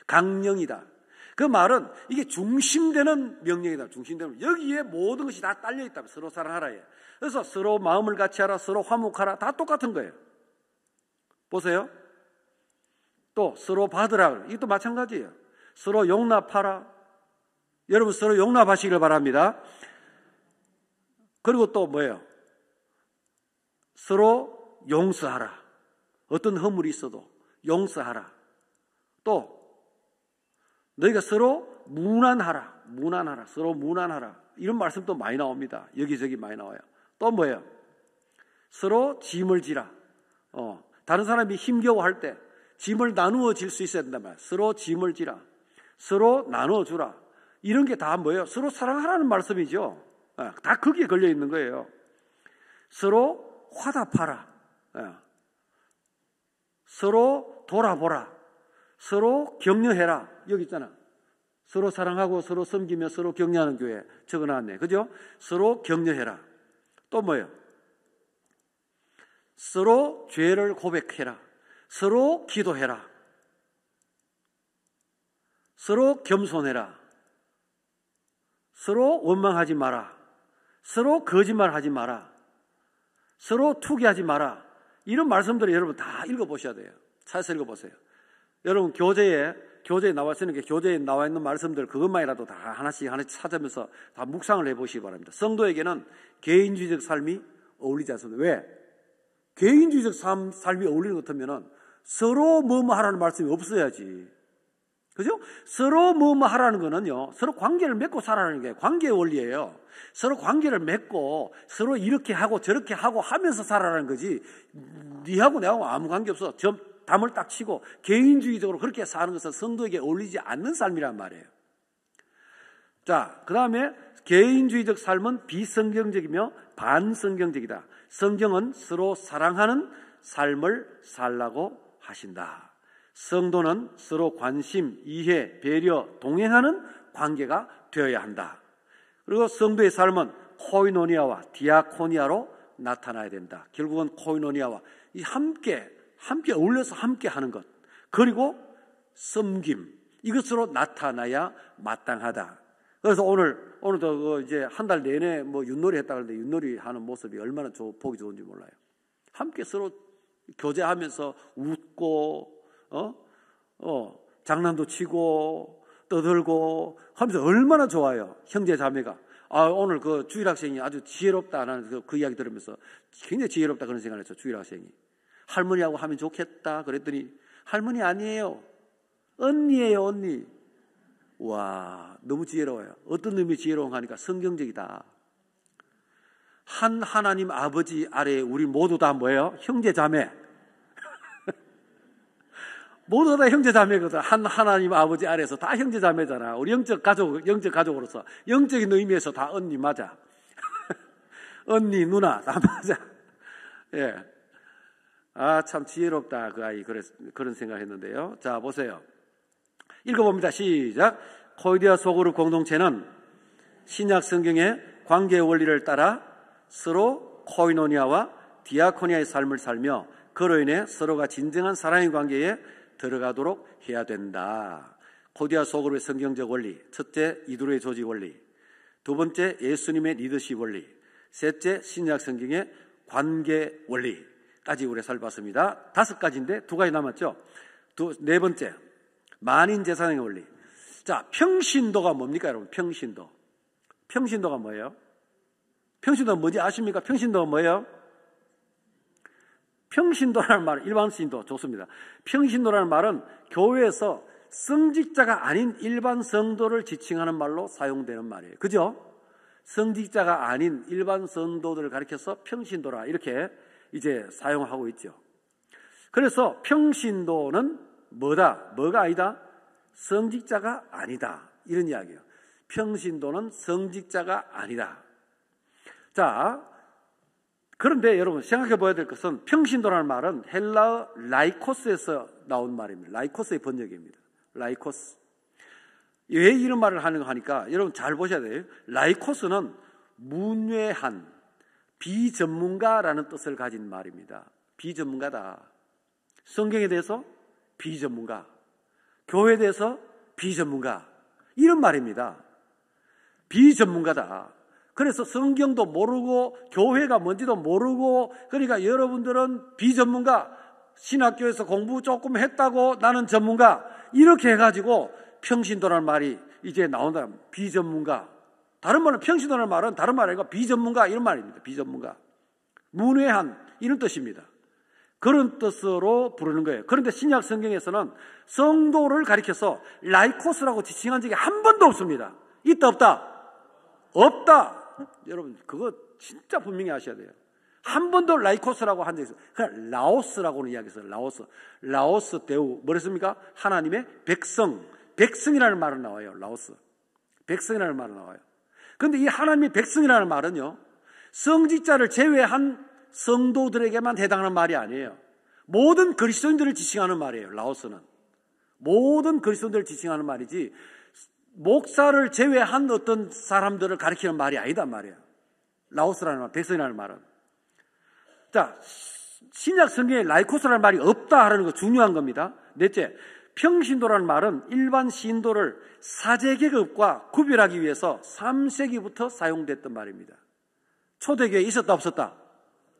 강령이다. 그 말은 이게 중심되는 명령이다. 중심되는 여기에 모든 것이 다 딸려 있다. 서로 사랑하라에. 그래서 서로 마음을 같이 하라, 서로 화목하라, 다 똑같은 거예요. 보세요. 또 서로 받으라. 이것도 마찬가지예요. 서로 용납하라. 여러분 서로 용납하시길 바랍니다. 그리고 또 뭐예요? 서로 용서하라. 어떤 허물이 있어도 용서하라. 또 너희가 서로 무난하라. 무난하라. 서로 무난하라. 이런 말씀도 많이 나옵니다. 여기저기 많이 나와요. 또 뭐예요? 서로 짐을 지라. 다른 사람이 힘겨워할 때 짐을 나누어 질 수 있어야 된단 말이에요. 서로 짐을 지라. 서로 나누어 주라. 이런 게 다 뭐예요? 서로 사랑하라는 말씀이죠. 다 거기에 걸려 있는 거예요. 서로 화답하라. 서로 돌아보라. 서로 격려해라. 여기 있잖아. 서로 사랑하고 서로 섬기며 서로 격려하는 교회 적어놨네. 그죠? 서로 격려해라. 또 뭐예요? 서로 죄를 고백해라. 서로 기도해라. 서로 겸손해라. 서로 원망하지 마라. 서로 거짓말하지 마라. 서로 투기하지 마라. 이런 말씀들을 여러분 다 읽어보셔야 돼요. 찾아서 읽어보세요. 여러분 교재에 나와 있으니까 교재에 나와 있는 말씀들 그것만이라도 다 하나씩 찾으면서 다 묵상을 해보시기 바랍니다. 성도에게는 개인주의적 삶이 어울리지 않습니다. 왜? 개인주의적 삶이 어울리는 것 같으면 서로 뭐뭐 하라는 말씀이 없어야지. 그죠? 서로 뭐뭐 하라는 거는요, 서로 관계를 맺고 살아라는 게 관계의 원리예요. 서로 관계를 맺고 서로 이렇게 하고 저렇게 하고 하면서 살아라는 거지, 니하고 내하고 아무 관계 없어. 담을 딱 치고 개인주의적으로 그렇게 사는 것은 성도에게 어울리지 않는 삶이란 말이에요. 자, 그 다음에 개인주의적 삶은 비성경적이며 반성경적이다. 성경은 서로 사랑하는 삶을 살라고 하신다. 성도는 서로 관심, 이해, 배려, 동행하는 관계가 되어야 한다. 그리고 성도의 삶은 코이노니아와 디아코니아로 나타나야 된다. 결국은 코이노니아와 이 함께 어울려서 함께 하는 것, 그리고 섬김, 이것으로 나타나야 마땅하다. 그래서 오늘도 이제 한 달 내내 뭐 윷놀이 했다 그러는데 윷놀이 하는 모습이 얼마나 보기 좋은지 몰라요. 함께 서로 교제하면서 웃고, 장난도 치고, 떠들고 하면서 얼마나 좋아요. 형제 자매가. 오늘 그 주일학생이 아주 지혜롭다 하는 그 이야기 들으면서 굉장히 지혜롭다 그런 생각을 했죠. 주일학생이. 할머니하고 하면 좋겠다 그랬더니 할머니 아니에요. 언니예요, 언니. 와, 너무 지혜로워요. 어떤 의미 지혜로운 하니까 성경적이다. 한 하나님 아버지 아래에 우리 모두 다 뭐예요? 형제 자매. 모두 다 형제 자매거든. 한 하나님 아버지 아래에서 다 형제 자매잖아. 우리 영적 가족으로서 영적인 의미에서 다 언니 맞아. 언니, 누나 다 맞아. 예. 아, 참 지혜롭다 그 아이. 그런 생각했는데요. 자, 보세요. 읽어봅니다. 시작. 코이디아 소그룹 공동체는 신약 성경의 관계의 원리를 따라 서로 코이노니아와 디아코니아의 삶을 살며 그로 인해 서로가 진정한 사랑의 관계에 들어가도록 해야 된다. 코디아 소그룹의 성경적 원리. 첫째, 이두로의 조직 원리. 두 번째, 예수님의 리더십 원리. 셋째, 신약 성경의 관계 원리까지 우리가 살펴봤습니다. 5가지인데 2가지 남았죠. 네 번째, 만인 제사장의 원리. 자, 평신도가 뭡니까, 여러분? 평신도가 뭐예요? 평신도가 뭐지 아십니까? 평신도가 뭐예요? 평신도라는 말은 일반 신도 좋습니다. 평신도라는 말은 교회에서 성직자가 아닌 일반 성도를 지칭하는 말로 사용되는 말이에요. 그죠? 성직자가 아닌 일반 성도들을 가리켜서 평신도라 이렇게 이제 사용하고 있죠. 그래서 평신도는 뭐가 아니다? 성직자가 아니다. 이런 이야기예요. 평신도는 성직자가 아니다. 자, 그런데 여러분 생각해 봐야 될 것은 평신도라는 말은 헬라어 라이코스에서 나온 말입니다. 라이코스의 번역입니다. 라이코스. 왜 이런 말을 하는 거 하니까 여러분 잘 보셔야 돼요. 라이코스는 문외한, 비전문가라는 뜻을 가진 말입니다. 비전문가다. 성경에 대해서 비전문가, 교회에 대해서 비전문가, 이런 말입니다. 비전문가다. 그래서 성경도 모르고 교회가 뭔지도 모르고, 그러니까 여러분들은 비전문가, 신학교에서 공부 조금 했다고 나는 전문가, 이렇게 해가지고 평신도라는 말이 이제 나온다. 비전문가. 다른 말은 평신도라는 말은 다른 말이 아니고 비전문가 이런 말입니다. 비전문가. 문외한 이런 뜻입니다. 그런 뜻으로 부르는 거예요. 그런데 신약 성경에서는 성도를 가리켜서 라이코스라고 지칭한 적이 한 번도 없습니다. 있다 없다? 없다. 여러분 그거 진짜 분명히 아셔야 돼요. 한 번도 라이코스라고 한 적이 있어요. 그냥 라오스라고는 이야기했어요. 라오스 대우 뭐랬습니까? 하나님의 백성이라는 말은 나와요. 라오스 백성이라는 말은 나와요. 그런데 이 하나님의 백성이라는 말은요, 성직자를 제외한 성도들에게만 해당하는 말이 아니에요. 모든 그리스도인들을 지칭하는 말이에요. 라오스는 모든 그리스도인들을 지칭하는 말이지 목사를 제외한 어떤 사람들을 가리키는 말이 아니단 말이에요. 라오스라는 말, 백성이라는 말은. 자, 신약 성경에 라이코스라는 말이 없다 하는 거 중요한 겁니다. 넷째, 평신도라는 말은 일반 신도를 사제계급과 구별하기 위해서 3세기부터 사용됐던 말입니다. 초대교회에 있었다 없었다?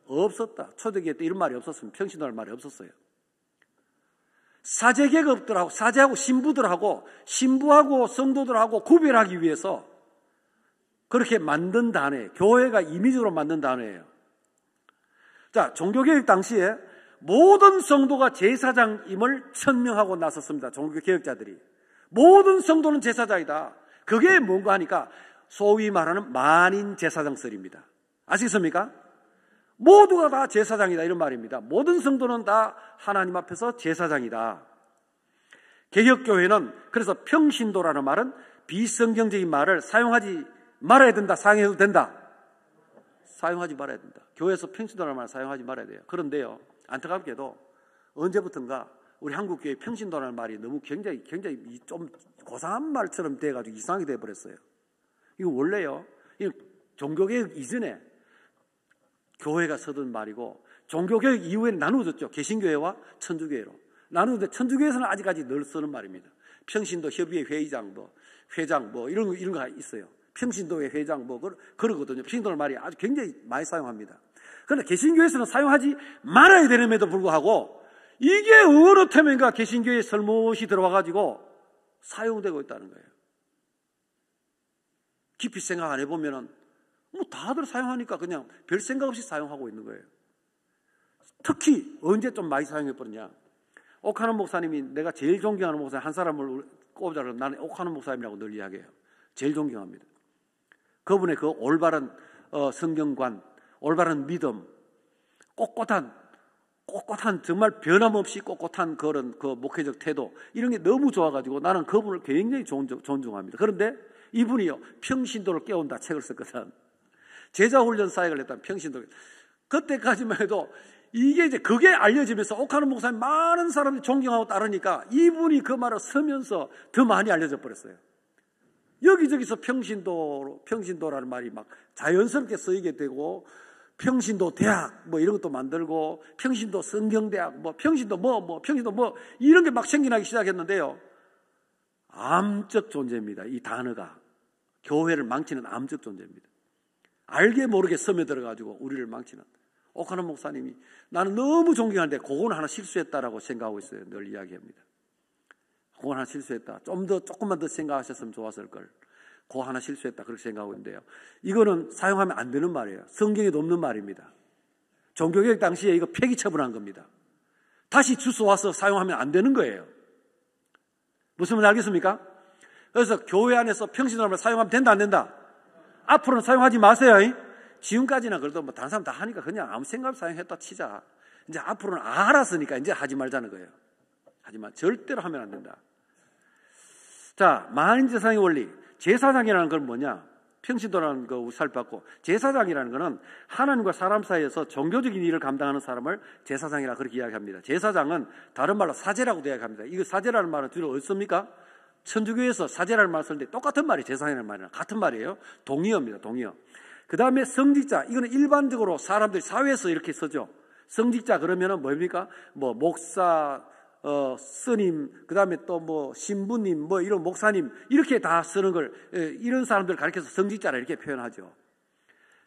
없었다. 초대교회 때 이런 말이 없었으면 평신도라는 말이 없었어요. 사제계급들하고 사제하고 신부들하고 신부하고 성도들하고 구별하기 위해서 그렇게 만든 단어예요. 교회가 임의적으로 만든 단어예요. 자, 종교개혁 당시에 모든 성도가 제사장임을 천명하고 나섰습니다. 종교개혁자들이. 모든 성도는 제사장이다. 그게 뭔가 하니까 소위 말하는 만인 제사장설입니다. 아시겠습니까? 모두가 다 제사장이다 이런 말입니다. 모든 성도는 다 하나님 앞에서 제사장이다. 개혁교회는 그래서 평신도라는 말은 비성경적인 말을 사용하지 말아야 된다. 사용해도 된다. 사용하지 말아야 된다. 교회에서 평신도라는 말을 사용하지 말아야 돼요. 그런데요, 안타깝게도 언제부턴가 우리 한국교회 평신도라는 말이 너무 굉장히 좀 고상한 말처럼 돼가지고 이상하게 돼버렸어요. 이거 원래요, 이거 종교개혁 이전에 교회가 쓰던 말이고 종교개혁 이후에는 나누어졌죠. 개신교회와 천주교회로 나누는데 천주교회에서는 아직까지 늘 쓰는 말입니다. 평신도 협의회 회장 이런 거 있어요. 평신도회 회장 그러거든요. 평신도라는 말이 아주 굉장히 많이 사용합니다. 그런데 개신교회에서는 사용하지 말아야 되는데도 불구하고 이게 어느 틈인가 개신교회에 설못이 들어와가지고 사용되고 있다는 거예요. 깊이 생각 안 해보면은 다들 사용하니까 그냥 별 생각 없이 사용하고 있는 거예요. 특히 언제 좀 많이 사용해버리냐, 옥하는 목사님이 내가 제일 존경하는 목사님 한 사람을 꼽자면 나는 옥하는 목사님이라고 늘 이야기해요. 제일 존경합니다. 그분의 그 올바른 성경관, 올바른 믿음, 꼿꼿한 정말 변함없이 꼿꼿한 그런 그 목회적 태도, 이런 게 너무 좋아가지고 나는 그분을 굉장히 존중합니다. 그런데 이분이요, 평신도를 깨운다 책을 썼거든. 제자훈련 사역을 했다는 평신도. 그때까지만 해도 이게 이제 그게 알려지면서 옥하는 목사님 많은 사람들이 존경하고 따르니까 이분이 그 말을 쓰면서 더 많이 알려져 버렸어요. 여기저기서 평신도라는 말이 막 자연스럽게 쓰이게 되고, 평신도 대학 뭐 이런 것도 만들고, 평신도 성경대학 뭐 평신도 평신도 이런 게 막 생겨나기 시작했는데요. 암적 존재입니다. 이 단어가 교회를 망치는 암적 존재입니다. 알게 모르게 스며들어가지고 우리를 망치는. 옥하는 목사님이 나는 너무 존경하는데 그건 하나 실수했다라고 생각하고 있어요. 늘 이야기합니다. 그거 하나 실수했다. 조금만 더 생각하셨으면 좋았을 걸. 그거 하나 실수했다. 그렇게 생각하고 있는데요. 이거는 사용하면 안 되는 말이에요. 성경에도 없는 말입니다. 종교개혁 당시에 이거 폐기 처분한 겁니다. 다시 주워와서 사용하면 안 되는 거예요. 무슨 말인지 알겠습니까? 그래서 교회 안에서 평신도를 사용하면 된다, 안 된다? 앞으로는 사용하지 마세요. 지금까지는 그래도 뭐 다른 사람 다 하니까 그냥 아무 생각 없이 사용했다 치자. 이제 앞으로는 알았으니까 이제 하지 말자는 거예요. 하지만 절대로 하면 안 된다. 자, 만인제사장의 원리. 제사장이라는 건 뭐냐? 평신도라는 거 살펴봤고, 제사장이라는 거는 하나님과 사람 사이에서 종교적인 일을 감당하는 사람을 제사장이라 그렇게 이야기합니다. 제사장은 다른 말로 사제라고 이야기합니다. 이거 사제라는 말은 주로 어디 씁니까? 천주교에서 사제라는 말을 쓰는데 똑같은 말이 제사장이라는 말이랑 같은 말이에요. 동의어입니다. 동의어. 그 다음에 성직자. 이거는 일반적으로 사람들이 사회에서 이렇게 쓰죠. 성직자 그러면은 뭡니까? 뭐 목사, 스님, 그 다음에 또 뭐 신부님, 뭐 이런 목사님, 이렇게 다 쓰는 걸, 이런 사람들 가리켜서 성직자라 이렇게 표현하죠.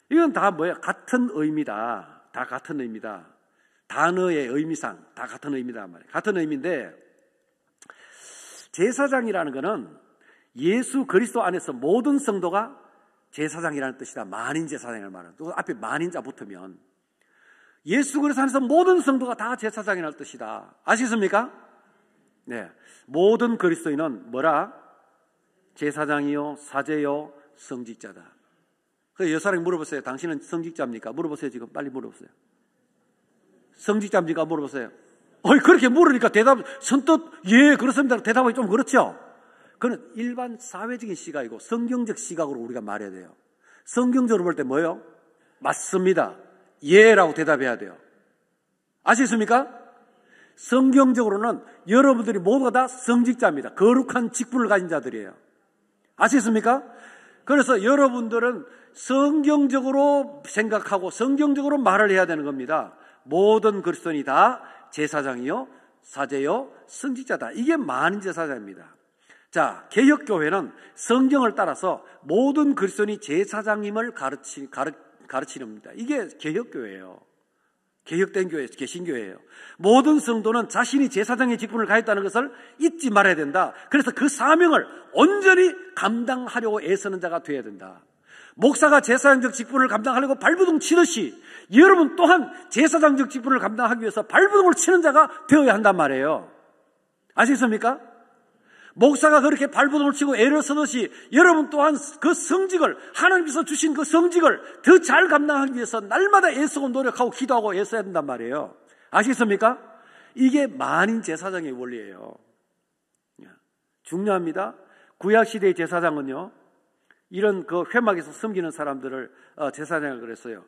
이건 다 뭐야? 같은 의미다. 다 같은 의미다. 단어의 의미상 다 같은 의미다 말이에요. 같은 의미인데, 제사장이라는 거는 예수 그리스도 안에서 모든 성도가 제사장이라는 뜻이다. 만인 제사장이라는 말은. 또 앞에 만인자 붙으면 예수 그리스도 안에서 모든 성도가 다 제사장이라는 뜻이다. 아시겠습니까? 네. 모든 그리스도인은 뭐라? 제사장이요, 사제요, 성직자다. 그래서 여사람이 물어보세요. 당신은 성직자입니까? 물어보세요. 지금 빨리 물어보세요. 성직자입니까? 물어보세요. 그렇게 물으니까 선뜻 예, 그렇습니다. 대답하기 좀 그렇죠? 그건 일반 사회적인 시각이고 성경적 시각으로 우리가 말해야 돼요. 성경적으로 볼 때 뭐예요? 맞습니다. 예라고 대답해야 돼요. 아시겠습니까? 성경적으로는 여러분들이 모두가 다 성직자입니다. 거룩한 직분을 가진 자들이에요. 아시겠습니까? 그래서 여러분들은 성경적으로 생각하고 성경적으로 말을 해야 되는 겁니다. 모든 그리스도인이 다 제사장이요, 사제요, 성직자다. 이게 만인제사장입니다. 자, 개혁교회는 성경을 따라서 모든 그리스도인이 제사장임을 가르치는 겁니다. 이게 개혁교회예요. 개혁된 교회, 개신교회예요. 모든 성도는 자신이 제사장의 직분을 가했다는 것을 잊지 말아야 된다. 그래서 그 사명을 온전히 감당하려고 애쓰는 자가 되어야 된다. 목사가 제사장적 직분을 감당하려고 발버둥 치듯이 여러분 또한 제사장적 직분을 감당하기 위해서 발버둥을 치는 자가 되어야 한단 말이에요. 아시겠습니까? 목사가 그렇게 발버둥을 치고 애를 쓰듯이 여러분 또한 그 성직을, 하나님께서 주신 그 성직을 더 잘 감당하기 위해서 날마다 애쓰고 노력하고 기도하고 애써야 된단 말이에요. 아시겠습니까? 이게 만인 제사장의 원리예요. 중요합니다. 구약시대의 제사장은요, 이런 그 회막에서 섬기는 사람들을 제사장을 그랬어요.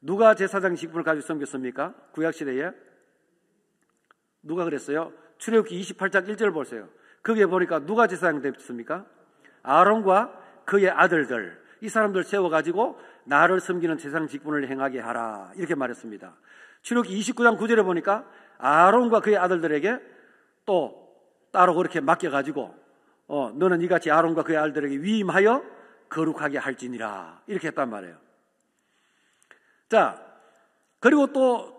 누가 제사장 직분을 가지고 섬겼습니까? 구약시대에? 누가 그랬어요? 출애굽기 28장 1절 보세요. 거기에 보니까 누가 제사장 됐습니까? 아론과 그의 아들들, 이 사람들 세워가지고 나를 섬기는 제사장 직분을 행하게 하라, 이렇게 말했습니다. 출애굽기 29장 9절에 보니까 아론과 그의 아들들에게 또 따로 그렇게 맡겨가지고 너는 이같이 아론과 그의 아들들에게 위임하여 거룩하게 할지니라, 이렇게 했단 말이에요. 자, 그리고 또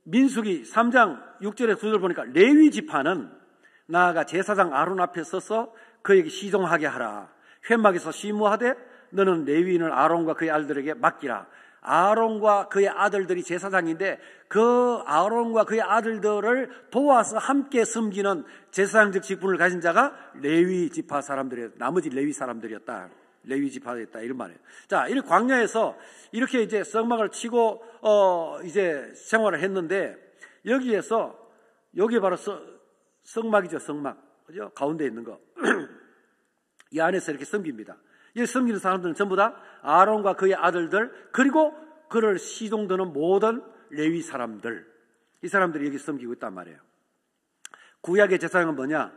민수기 3장 6절에 9절 보니까 레위 지파는 나아가 제사장 아론 앞에 서서 그에게 시종하게 하라. 회막에서 시무하되 너는 레위인을 아론과 그의 아들들에게 맡기라. 아론과 그의 아들들이 제사장인데 그 아론과 그의 아들들을 도와서 함께 섬기는 제사장적 직분을 가진 자가 레위 지파 사람들이었다. 나머지 레위 사람들이었다. 레위 지파였다 이런 말이에요. 자, 이 광야에서 이렇게 이제 성막을 치고 이제 생활을 했는데 여기에서 여기 바로 성막이죠, 성막. 그죠? 가운데 있는 거. 이 안에서 이렇게 섬깁니다. 이 섬기는 사람들은 전부 다 아론과 그의 아들들 그리고 그를 시종드는 모든 레위 사람들, 이 사람들이 여기 섬기고 있단 말이에요. 구약의 제사장은 뭐냐?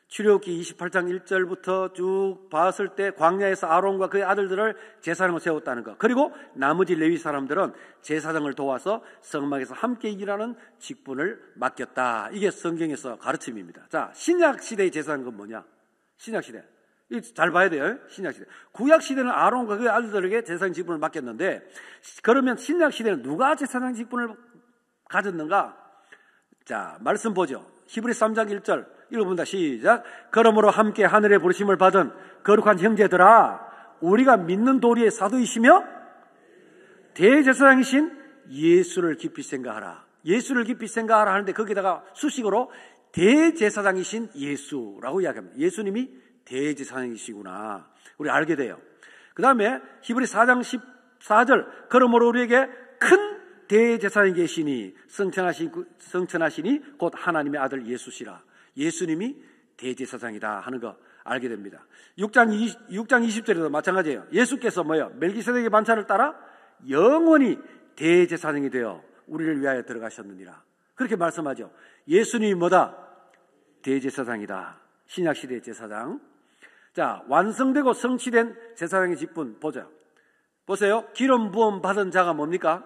출애굽기 28장 1절부터 쭉 봤을 때 광야에서 아론과 그의 아들들을 제사장으로 세웠다는 것, 그리고 나머지 레위 사람들은 제사장을 도와서 성막에서 함께 일하는 직분을 맡겼다. 이게 성경에서 가르침입니다. 자, 신약시대의 제사장은 뭐냐? 신약시대 잘 봐야 돼요. 신약시대. 구약시대는 아론과 그의 아들들에게 제사장 직분을 맡겼는데, 그러면 신약시대는 누가 제사장 직분을 가졌는가? 자, 말씀 보죠. 히브리서 3장 1절 읽어본다. 시작. 그러므로 함께 하늘의 부르심을 받은 거룩한 형제들아, 우리가 믿는 도리의 사도이시며 대제사장이신 예수를 깊이 생각하라. 예수를 깊이 생각하라 하는데 거기다가 수식어로 대제사장이신 예수라고 이야기합니다. 예수님이 대제사장이시구나, 우리 알게 돼요. 그 다음에 히브리 4장 14절 그러므로 우리에게 큰 대제사장이 계시니 성천하시니 곧 하나님의 아들 예수시라. 예수님이 대제사장이다 하는 거 알게 됩니다. 6장 20절에도 마찬가지예요. 예수께서 뭐예요? 멜기세덱의 반차를 따라 영원히 대제사장이 되어 우리를 위하여 들어가셨느니라. 그렇게 말씀하죠. 예수님이 뭐다? 대제사장이다. 신약시대의 제사장. 자, 완성되고 성취된 제사장의 직분 보세요. 기름 부음 받은 자가 뭡니까?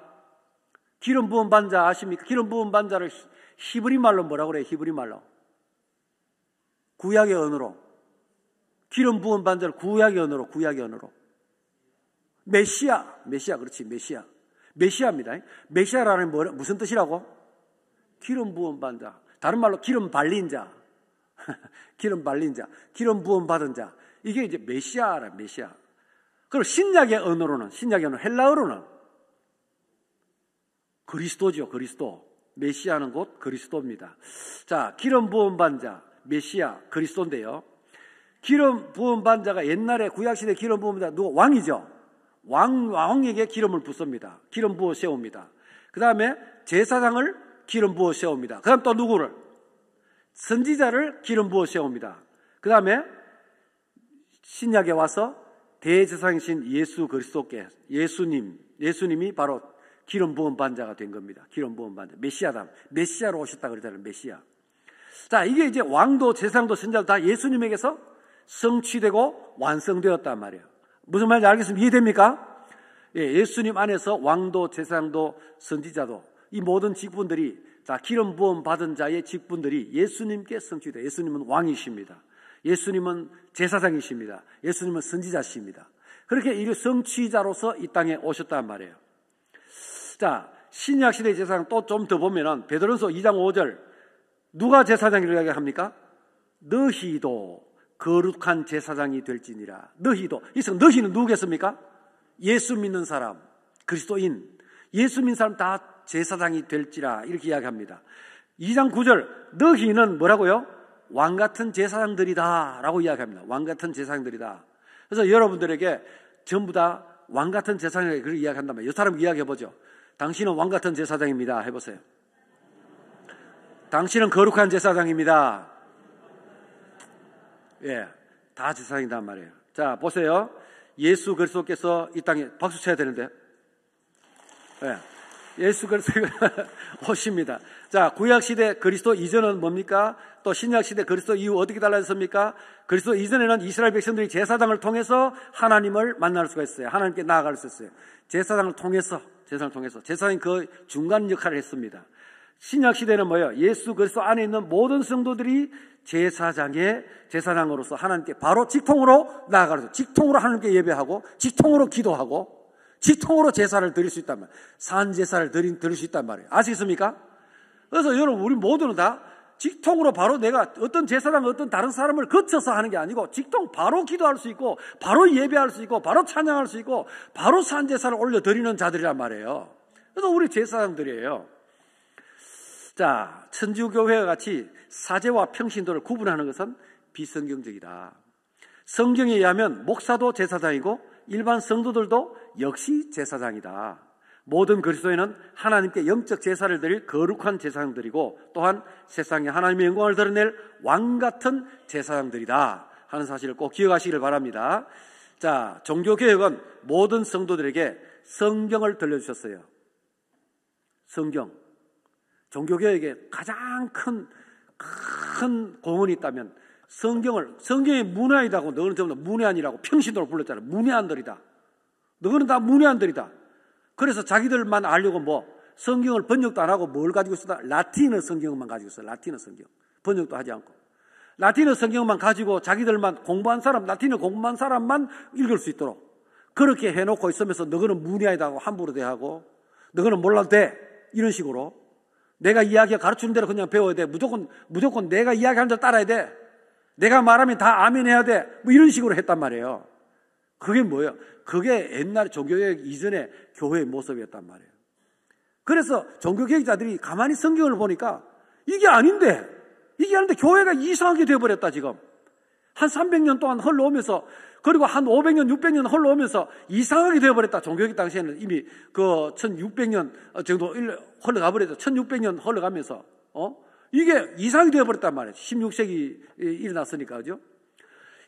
기름 부음 받은 자 아십니까? 기름 부음 받은 자를 히브리 말로 뭐라고 그래요? 히브리 말로. 구약의 언어로. 기름 부음 받은 자를 구약의 언어로. 메시아, 그렇지, 메시아입니다. 메시아라는 무슨 뜻이라고? 기름 부음 받은 자. 다른 말로 기름 발린 자. 기름 기름 부음 받은 자. 이게 이제 메시아라, 메시아. 그리고 신약의 언어로 헬라어로는 그리스도죠, 그리스도. 메시아는 곧 그리스도입니다. 자, 기름 부음 받은 자, 메시아, 그리스도인데요. 기름 부음 받은 자가 옛날에 구약시대 기름 부음 받은 자, 누구? 왕이죠. 왕에게 기름을 붓습니다. 기름 부어 세웁니다. 그 다음에 제사장을 기름 부어 세웁니다. 그 다음 또 누구를? 선지자를 기름 부어 세웁니다. 그 다음에 신약에 와서 대제사장이신 예수 그리스도께 예수님이 바로 기름 부음 받은 자가 된 겁니다. 기름 부음 받은 자. 메시아로 오셨다 그러잖아요. 메시아. 자, 이게 이제 왕도 제사장도 선지자도 다 예수님에게서 성취되고 완성되었단 말이에요. 무슨 말인지 알겠습니까? 이해됩니까? 예, 예수님 안에서 왕도 제사장도 선지자도 이 모든 직분들이 다 기름 부음 받은 자의 직분들이 예수님께 성취돼. 예수님은 왕이십니다. 예수님은 제사장이십니다. 예수님은 선지자십니다. 그렇게 이 성취자로서 이 땅에 오셨단 말이에요. 자, 신약시대 제사장 또 좀 더 보면은 베드로전서 2장 5절 누가 제사장이라고 이야기합니까? 너희도 거룩한 제사장이 될지니라. 너희도. 너희는 누구겠습니까? 예수 믿는 사람, 그리스도인, 예수 믿는 사람 다 제사장이 될지라 이렇게 이야기합니다. 2장 9절 너희는 뭐라고요? 왕같은 제사장들이다 라고 이야기합니다. 왕같은 제사장들이다. 그래서 여러분들에게 전부 다 왕같은 제사장에게 그렇게 이야기한단 말이에요. 이 사람 이야기해보죠. 당신은 왕같은 제사장입니다. 해보세요. 당신은 거룩한 제사장입니다. 예, 다 제사장이란 말이에요. 자, 보세요. 예수 그리스도께서 이 땅에 박수 쳐야 되는데, 예, 예수 그리스도가 오십니다. 자, 구약시대 그리스도 이전은 뭡니까? 또 신약시대 그리스도 이후 어떻게 달라졌습니까? 그리스도 이전에는 이스라엘 백성들이 제사장을 통해서 하나님을 만날 수가 있어요. 하나님께 나아갈 수 있어요. 제사장을 통해서 제사장이 그 중간 역할을 했습니다. 신약시대는 뭐예요? 예수 그리스도 안에 있는 모든 성도들이 제사장으로서 하나님께 바로 직통으로 나아가서 직통으로 하나님께 예배하고 직통으로 기도하고 직통으로 제사를 드릴 수 있단 말이에요. 산 제사를 드릴 수 있단 말이에요. 아시겠습니까? 그래서 여러분 우리 모두는 다 직통으로 바로 내가 어떤 제사장 어떤 다른 사람을 거쳐서 하는 게 아니고 직통 바로 기도할 수 있고 바로 예배할 수 있고 바로 찬양할 수 있고 바로 산제사를 올려드리는 자들이란 말이에요. 그래서 우리 제사장들이에요. 자, 천주교회와 같이 사제와 평신도를 구분하는 것은 비성경적이다. 성경에 의하면 목사도 제사장이고 일반 성도들도 역시 제사장이다. 모든 그리스도인은 하나님께 영적 제사를 드릴 거룩한 제사장들이고 또한 세상에 하나님의 영광을 드러낼 왕같은 제사장들이다 하는 사실을 꼭 기억하시기를 바랍니다. 자, 종교개혁은 모든 성도들에게 성경을 들려주셨어요. 성경. 종교개혁에 가장 큰 공헌이 있다면 성경의 문외한이라고. 너는 전부 다 문외한이라고 평신도로 불렀잖아요. 문외한들이다. 너는 다 문외한들이다. 그래서 자기들만 알려고 성경을 번역도 안 하고 뭘 가지고 있었다? 라틴어 성경만 가지고 있어요. 라틴어 성경. 번역도 하지 않고. 라틴어 성경만 가지고 자기들만 공부한 사람, 라틴어 공부한 사람만 읽을 수 있도록 그렇게 해놓고 있으면서 너는 문외한이라고 함부로 대하고 너는 몰라도 돼. 이런 식으로. 내가 이야기 가르치는 대로 그냥 배워야 돼. 무조건 내가 이야기하는 대로 따라야 돼. 내가 말하면 다 아멘 해야 돼. 이런 식으로 했단 말이에요. 그게 뭐예요? 그게 옛날 종교개혁 이전의 교회의 모습이었단 말이에요. 그래서 종교개혁자들이 가만히 성경을 보니까 이게 아닌데 교회가 이상하게 되어버렸다 지금. 한 300년 동안 흘러오면서 그리고 한 500년, 600년 흘러오면서 이상하게 되어버렸다. 종교개혁 당시에는 이미 그 1600년 정도 흘러가 버렸죠. 1600년 흘러가면서 이게 이상하게 되어버렸단 말이에요. 16세기 일어났으니까 그죠?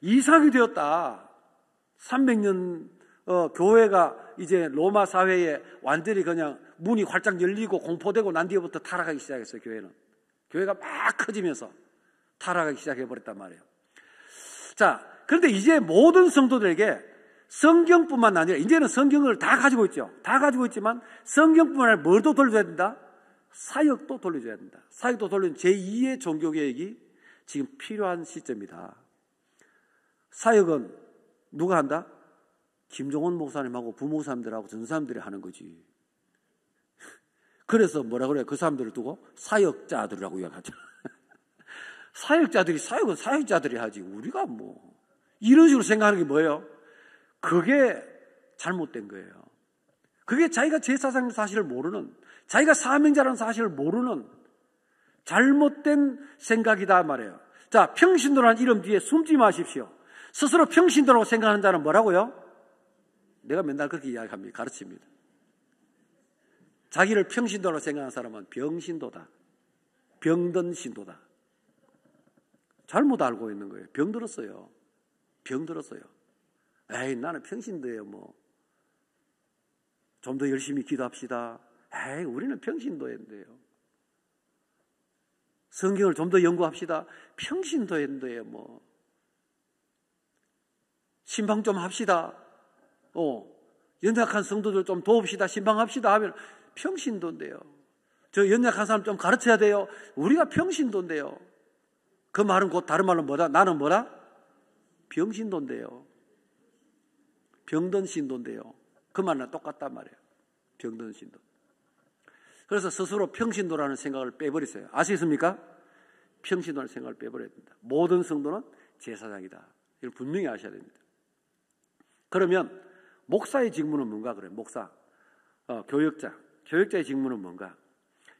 이상하게 되었다. 300년 교회가 이제 로마 사회에 완전히 그냥 문이 활짝 열리고 공포되고 난 뒤부터 타락하기 시작했어요. 교회가 막 커지면서 타락하기 시작해버렸단 말이에요. 자, 그런데 이제 모든 성도들에게 성경뿐만 아니라 이제는 성경을 다 가지고 있죠. 다 가지고 있지만 성경뿐만 아니라 뭘도 돌려줘야 된다? 사역도 돌려줘야 된다. 사역도 돌려준 제2의 종교개혁이 지금 필요한 시점이다. 사역은 누가 한다? 김종원 목사님하고 부목사님들하고 전사님들이 하는 거지. 그래서 뭐라 그래요? 그 사람들을 두고 사역자들이라고 이야기하죠. 사역은 사역자들이 하지. 우리가 이런 식으로 생각하는 게 뭐예요? 그게 잘못된 거예요. 그게 자기가 제사장의 사실을 모르는, 자기가 사명자라는 사실을 모르는 잘못된 생각이다 말이에요. 자, 평신도라는 이름 뒤에 숨지 마십시오. 스스로 평신도라고 생각하는 자는 뭐라고요? 내가 맨날 그렇게 이야기합니다. 가르칩니다. 자기를 평신도라고 생각하는 사람은 병신도다. 병든 신도다. 잘못 알고 있는 거예요. 병들었어요. 에이, 나는 평신도예요. 좀 더 열심히 기도합시다. 에이, 우리는 평신도인데요. 성경을 좀 더 연구합시다. 평신도인데요. 신방 좀 합시다. 연약한 성도들 좀 도웁시다. 신방합시다 하면 평신도인데요. 저 연약한 사람 좀 가르쳐야 돼요. 우리가 평신도인데요. 그 말은 곧 다른 말로 뭐다? 나는 뭐다? 병신도인데요. 병든 신도인데요. 그 말은 똑같단 말이에요. 병든 신도. 그래서 스스로 평신도라는 생각을 빼버리세요. 아시겠습니까? 평신도라는 생각을 빼버려야 됩니다. 모든 성도는 제사장이다. 이걸 분명히 아셔야 됩니다. 그러면 목사의 직무는 뭔가 그래요? 목사, 교역자의 직무는 뭔가?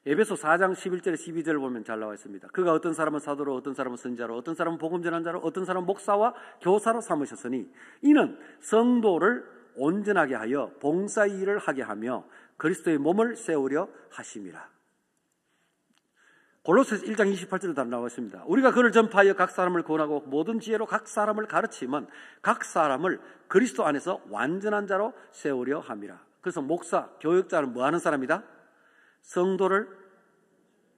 에베소 4장 11절에 12절을 보면 잘 나와 있습니다. 그가 어떤 사람은 사도로, 어떤 사람은 선지자로, 어떤 사람은 복음 전하는 자로, 어떤 사람은 목사와 교사로 삼으셨으니 이는 성도를 온전하게 하여 봉사의 일을 하게 하며 그리스도의 몸을 세우려 하심이라. 골로새서 1장 28절에 다 나와 있습니다. 우리가 그를 전파하여 각 사람을 구원하고 모든 지혜로 각 사람을 가르치면 각 사람을 그리스도 안에서 완전한 자로 세우려 함이라. 그래서 목사, 교역자는 뭐 하는 사람이다? 성도를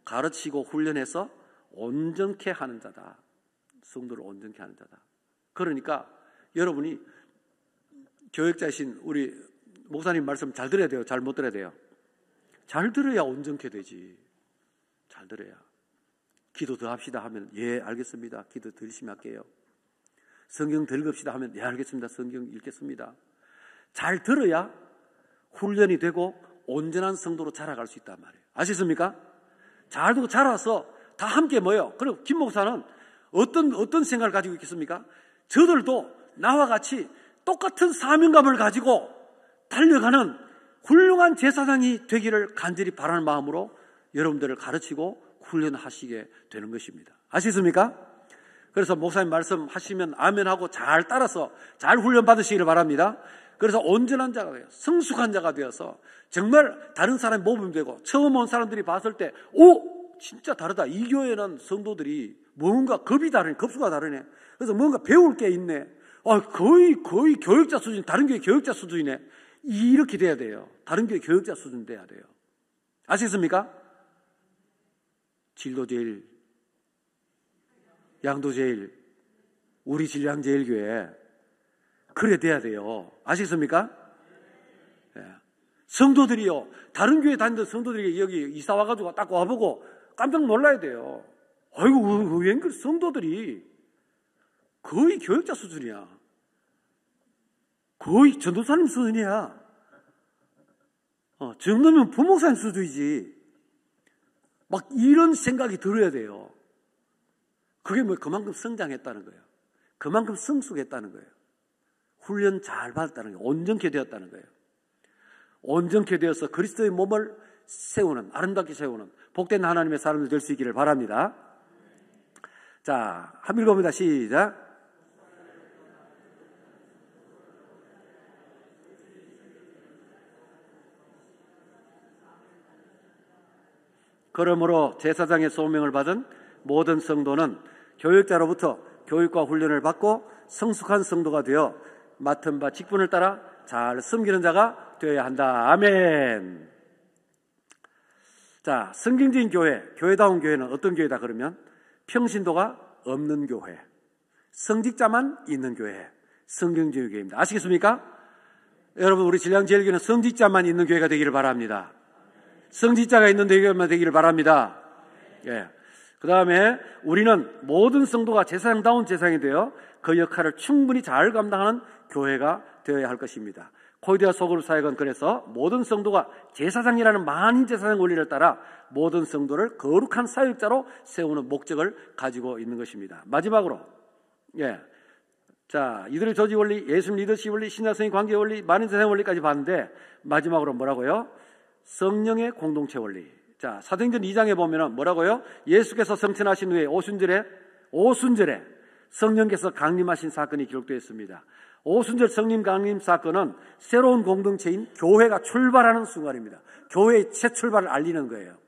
가르치고 훈련해서 온전케 하는 자다. 성도를 온전케 하는 자다. 그러니까 여러분이 교역자이신 우리 목사님 말씀 잘 들어야 돼요? 잘 못 들어야 돼요? 잘 들어야 온전케 되지. 잘 들어야. 기도 더 합시다 하면 예 알겠습니다. 기도 더 열심히 할게요. 성경 더 읽읍시다 하면 예 알겠습니다. 성경 읽겠습니다. 잘 들어야 훈련이 되고 온전한 성도로 자라갈 수 있단 말이에요. 아시겠습니까? 잘 듣고 자라서 다 함께 모여. 그리고 김 목사는 어떤 생각을 가지고 있겠습니까? 저들도 나와 같이 똑같은 사명감을 가지고 달려가는 훌륭한 제사장이 되기를 간절히 바라는 마음으로 여러분들을 가르치고 훈련하시게 되는 것입니다. 아시겠습니까? 그래서 목사님 말씀하시면 아멘하고 잘 따라서 잘 훈련받으시기를 바랍니다. 그래서 온전한 자가 되어 성숙한 자가 되어서 정말 다른 사람이 모범이 되고 처음 온 사람들이 봤을 때 진짜 다르다. 이 교회는 성도들이 뭔가 급수가 다르네. 그래서 뭔가 배울 게 있네. 거의 교육자 수준, 다른 교회 교육자 수준이네. 이렇게 돼야 돼요. 다른 교회 교육자 수준 돼야 돼요. 아시겠습니까? 질도 제일, 양도 제일, 우리 질량 제일 교회 그래 돼야 돼요. 아시겠습니까? 예. 성도들이요, 다른 교회 다니던 성도들이 여기 이사 와가지고 딱 와보고 깜짝 놀라야 돼요. 아이고, 웬걸 성도들이 거의 교육자 수준이야. 거의 전도사님 수준이야. 정도면 부목사님 수준이지. 막 이런 생각이 들어야 돼요. 그게 그만큼 성장했다는 거예요. 그만큼 성숙했다는 거예요. 훈련 잘 받았다는 거예요. 온전케 되었다는 거예요. 온전케 되어서 그리스도의 몸을 세우는, 아름답게 세우는 복된 하나님의 사람들 될 수 있기를 바랍니다. 자, 한번 읽어봅니다. 시작. 그러므로 제사장의 소명을 받은 모든 성도는 교육자로부터 교육과 훈련을 받고 성숙한 성도가 되어 맡은 바 직분을 따라 잘 섬기는 자가 되어야 한다. 아멘. 자, 성경적인 교회, 교회다운 교회는 어떤 교회다 그러면 평신도가 없는 교회, 성직자만 있는 교회, 성경적인 교회입니다. 아시겠습니까? 여러분, 우리 질량제일교회는 성직자만 있는 교회가 되기를 바랍니다. 성직자가 있는 교회만 되기를 바랍니다. 예. 그 다음에 우리는 모든 성도가 제사장다운 제사장이 되어 그 역할을 충분히 잘 감당하는 교회가 되어야 할 것입니다. 코이디아 소그룹 사역은 그래서 모든 성도가 제사장이라는 만인 제사장 원리를 따라 모든 성도를 거룩한 사역자로 세우는 목적을 가지고 있는 것입니다. 마지막으로, 자, 이들의 조직 원리, 예수님 리더십 원리, 신약성의 관계 원리, 만인 제사장 원리까지 봤는데 마지막으로 뭐라고요? 성령의 공동체 원리. 자, 사도행전 2장에 보면은 뭐라고요? 예수께서 성천하신 후에 오순절에 성령께서 강림하신 사건이 기록되어 있습니다. 오순절 성령 강림 사건은 새로운 공동체인 교회가 출발하는 순간입니다. 교회의 새 출발을 알리는 거예요.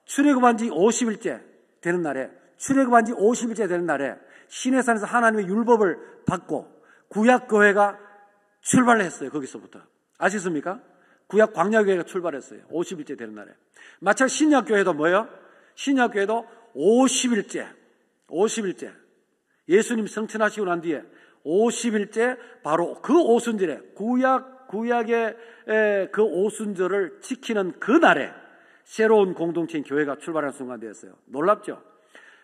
출애굽한 지 50일째 되는 날에 시내산에서 하나님의 율법을 받고 구약 교회가 출발했어요. 거기서부터. 아시겠습니까? 구약 광야교회가 출발했어요. 50일째 되는 날에. 마찬가지로 신약교회도 뭐예요? 신약교회도 50일째. 예수님 성천하시고 난 뒤에 50일째 바로 그 오순절에 구약의 그 오순절을 지키는 그 날에 새로운 공동체인 교회가 출발하는 순간 되었어요. 놀랍죠?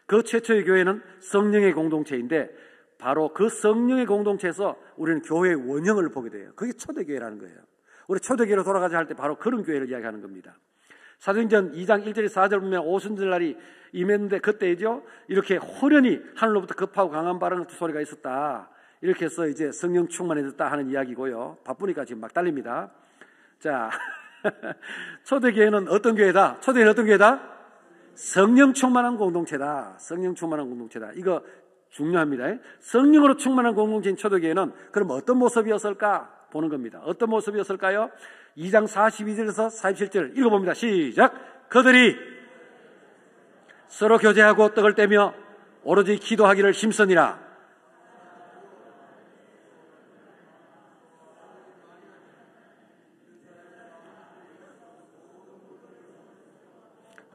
그 최초의 교회는 성령의 공동체인데 바로 그 성령의 공동체에서 우리는 교회의 원형을 보게 돼요. 그게 초대교회라는 거예요. 우리 초대교회로 돌아가자 할 때 바로 그런 교회를 이야기하는 겁니다. 사도행전 2장 1절에 4절 보면 오순절날이 임했는데 그때이죠. 이렇게 호련히 하늘로부터 급하고 강한 바람 같은 소리가 있었다. 이렇게 해서 이제 성령 충만해졌다 하는 이야기고요. 바쁘니까 지금 막 달립니다. 자, 초대교회는 어떤 교회다? 초대교회는 어떤 교회다? 성령 충만한 공동체다. 성령 충만한 공동체다. 이거 중요합니다. 성령으로 충만한 공동체인 초대교회는 그럼 어떤 모습이었을까? 보는 겁니다. 어떤 모습이었을까요? 2장 42절에서 47절 읽어봅니다. 시작! 그들이 서로 교제하고 떡을 떼며 오로지 기도하기를 힘쓰니라.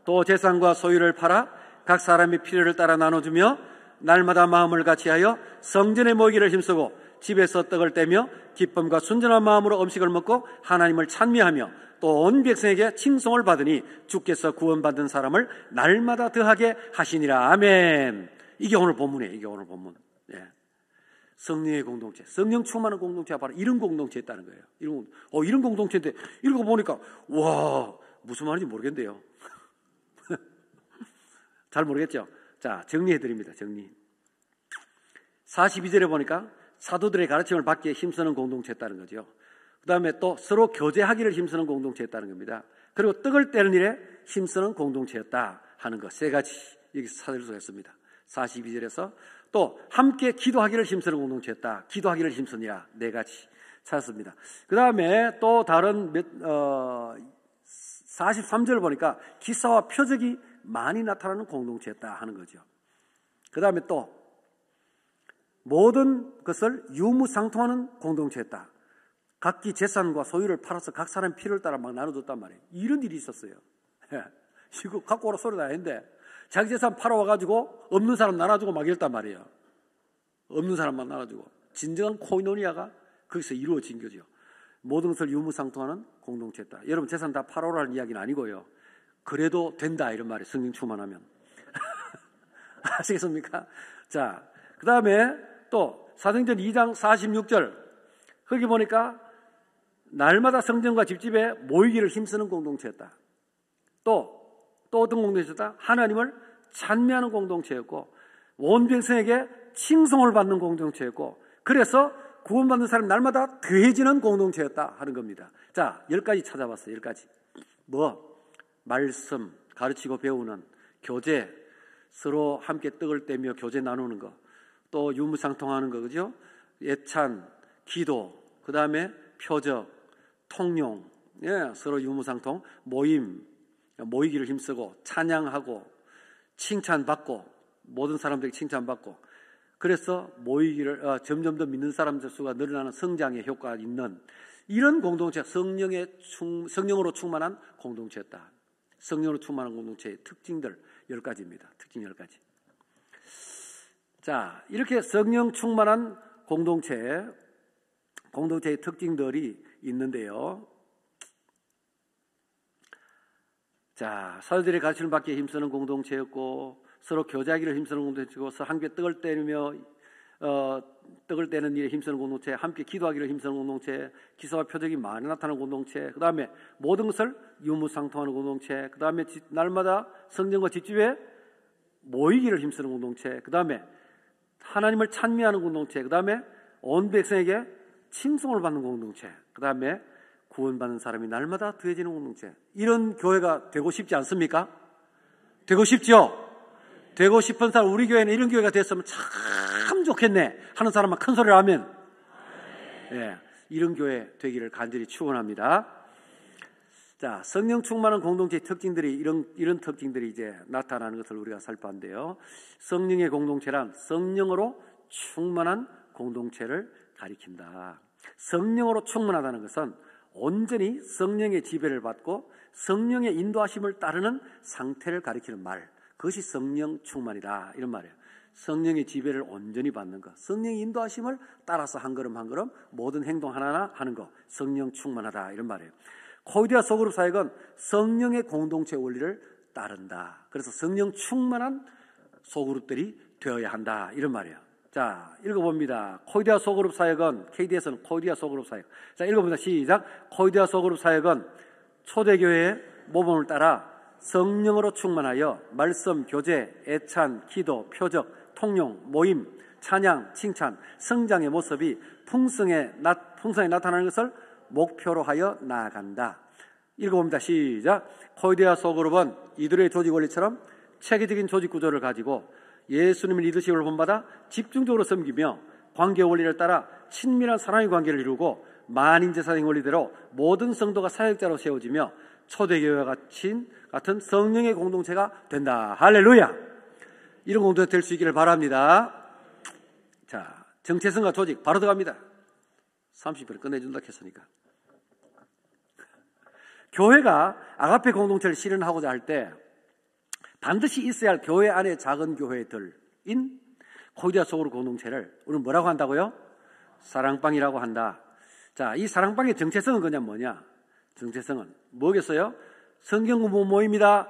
또 재산과 소유를 팔아 각 사람의 필요를 따라 나눠주며 날마다 마음을 같이하여 성전에 모이기를 힘쓰고 집에서 떡을 떼며 기쁨과 순전한 마음으로 음식을 먹고 하나님을 찬미하며 또 온 백성에게 칭송을 받으니 주께서 구원받은 사람을 날마다 더하게 하시니라. 아멘. 이게 오늘 본문이에요. 이게 오늘 본문. 성령의 공동체, 성령 충만한 공동체가 바로 이런 공동체였다는 거예요. 이런 공동체인데 읽어보니까 와, 무슨 말인지 모르겠는데요. 잘 모르겠죠? 자, 정리해드립니다. 정리. 42절에 보니까 사도들의 가르침을 받기에 힘쓰는 공동체였다는 거죠. 그 다음에 또 서로 교제하기를 힘쓰는 공동체였다는 겁니다. 그리고 떡을 떼는 일에 힘쓰는 공동체였다 하는 것 세 가지 여기서 찾을 수가 있습니다. 42절에서 또 함께 기도하기를 힘쓰는 공동체였다. 기도하기를 힘쓰니라 네 가지 찾았습니다. 그 다음에 또 다른 43절 보니까 기사와 표적이 많이 나타나는 공동체였다 하는 거죠. 그 다음에 또 모든 것을 유무상통하는 공동체였다. 각기 재산과 소유를 팔아서 각 사람 필요를 따라 막 나눠줬단 말이에요. 이런 일이 있었어요. 이거 갖고 오라 소리 다 했는데 자기 재산 팔아와가지고 없는 사람 나눠주고 막 이랬단 말이에요. 없는 사람만 나눠주고. 진정한 코이노니아가 거기서 이루어진 거죠. 모든 것을 유무상통하는 공동체였다. 여러분 재산 다 팔아오라는 이야기는 아니고요. 그래도 된다 이런 말이 성령 충만하면. 아시겠습니까? 자, 그 다음에 또 사도행전 2장 46절 거기 보니까 날마다 성전과 집집에 모이기를 힘쓰는 공동체였다. 또 어떤 공동체였다? 하나님을 찬미하는 공동체였고 온 백성에게 칭송을 받는 공동체였고 그래서 구원받는 사람이 날마다 더해지는 공동체였다 하는 겁니다. 자, 10가지 찾아봤어요. 10가지. 말씀, 가르치고 배우는, 교제, 서로 함께 떡을 떼며 교제 나누는 거, 또 유무상통하는 거, 그죠? 예찬, 기도, 그 다음에 표적, 통용, 서로 유무상통, 모이기를 힘쓰고, 찬양하고, 칭찬받고, 모든 사람들에게 칭찬받고, 그래서 모이기를 점점 더 믿는 사람들 수가 늘어나는 성장의 효과가 있는 이런 공동체, 성령으로 충만한 공동체였다. 성령으로 충만한 공동체의 특징들 10가지입니다. 특징 10가지. 자, 이렇게 성령 충만한 공동체의 특징들이 있는데요. 자, 사도들의 가르침을 받기에 힘쓰는 공동체였고 서로 교제하기를 힘쓰는 공동체고 함께 떡을 떼며 떡을 떼는 일에 힘쓰는 공동체, 함께 기도하기를 힘쓰는 공동체, 기사와 표적이 많이 나타나는 공동체, 그 다음에 모든 것을 유무상통하는 공동체, 그 다음에 날마다 성전과 집집에 모이기를 힘쓰는 공동체, 그 다음에 하나님을 찬미하는 공동체, 그 다음에 온 백성에게 칭송을 받는 공동체, 그 다음에 구원받는 사람이 날마다 더해지는 공동체. 이런 교회가 되고 싶지 않습니까? 되고 싶죠? 되고 싶은 사람, 우리 교회는 이런 교회가 됐으면 참 좋겠네 하는 사람만 큰 소리를 하면 이런 교회 되기를 간절히 축원합니다. 자, 성령 충만한 공동체의 특징들이 이런 특징들이 이제 나타나는 것을 우리가 살펴봤는데요. 성령의 공동체란 성령으로 충만한 공동체를 가리킨다. 성령으로 충만하다는 것은 온전히 성령의 지배를 받고 성령의 인도하심을 따르는 상태를 가리키는 말, 그것이 성령 충만이다 이런 말이에요. 성령의 지배를 온전히 받는 것, 성령의 인도하심을 따라서 한 걸음 한 걸음 모든 행동 하나하나 하는 것, 성령 충만하다 이런 말이에요. 코이디아 소그룹 사역은 성령의 공동체 원리를 따른다. 그래서 성령 충만한 소그룹들이 되어야 한다 이런 말이에요. 자, 읽어봅니다. 코이디아 소그룹 사역은, KDS는 코이디아 소그룹 사역. 자, 읽어봅니다. 시작. 코이디아 소그룹 사역은 초대교회의 모범을 따라 성령으로 충만하여 말씀, 교제, 애찬, 기도, 표적, 통용, 모임, 찬양, 칭찬, 성장의 모습이 풍성에 나타나는 것을 목표로 하여 나아간다. 읽어봅니다. 시작. 코이디아 소그룹은 이들의 조직 원리처럼 체계적인 조직 구조를 가지고 예수님의 리더십을 본받아 집중적으로 섬기며 관계 원리를 따라 친밀한 사랑의 관계를 이루고 만인제사의 원리대로 모든 성도가 사역자로 세워지며 초대교회와 같은 성령의 공동체가 된다. 할렐루야! 이런 공동체 될 수 있기를 바랍니다. 자, 정체성과 조직 바로 들어갑니다. 30분에 끝내준다 했으니까. 교회가 아가페 공동체를 실현하고자 할 때 반드시 있어야 할 교회 안의 작은 교회들인 코이디아 소그룹 공동체를 우리는 뭐라고 한다고요? 사랑방이라고 한다. 자, 이 사랑방의 정체성은 그냥 뭐냐? 정체성은 뭐겠어요? 성경 공부 모임이다,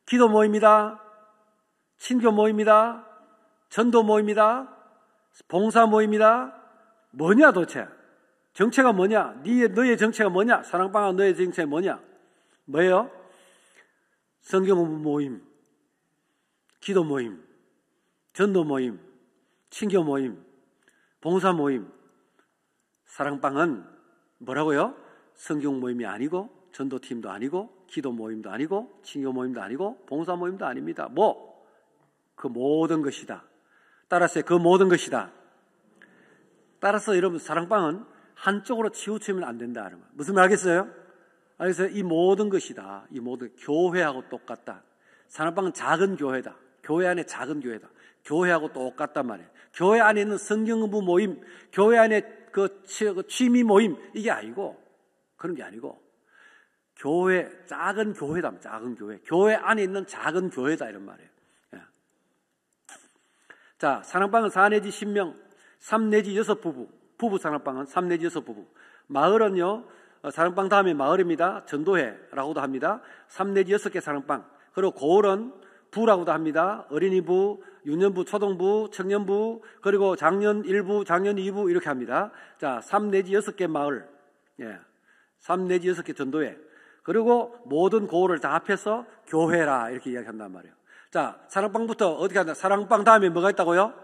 기도 모임이다, 친교 모임이다, 전도 모임이다, 봉사 모임이다. 뭐냐 도대체? 정체가 뭐냐? 너의 정체가 뭐냐? 사랑방아 너의 정체가 뭐냐? 뭐예요? 성경 공부 모임, 기도 모임, 전도 모임, 친교 모임, 봉사 모임. 사랑방은 뭐라고요? 성경 모임이 아니고 전도팀도 아니고 기도 모임도 아니고 친교 모임도 아니고 봉사 모임도 아닙니다. 그 모든 것이다. 따라서 그 모든 것이다. 따라서 여러분 사랑방은 한쪽으로 치우치면 안 된다. 무슨 말 알겠어요? 그래서 이 모든 것이다. 이 모든 교회하고 똑같다. 사랑방은 작은 교회다. 교회 안에 작은 교회다. 교회하고 똑같단 말이에요. 교회 안에 있는 성경 공부 모임, 교회 안에 그 취미 모임 이게 아니고 그런 게 아니고 교회 작은 교회다. 작은 교회. 교회 안에 있는 작은 교회다 이런 말이에요. 자, 사랑방은 4 내지 10명, 3 내지 6 부부 사랑방은 3 내지 6 부부. 마을은요, 사랑방 다음에 마을입니다. 전도회라고도 합니다. 3 내지 6개 사랑방. 그리고 고을은 부라고도 합니다. 어린이부, 유년부, 초등부, 청년부, 그리고 작년 1부, 작년 2부 이렇게 합니다. 자, 3 내지 6개 마을. 3 내지 6개 전도회. 그리고 모든 고을을 다 합해서 교회라 이렇게 이야기한단 말이에요. 자, 사랑방부터 어떻게 한다? 사랑방 다음에 뭐가 있다고요?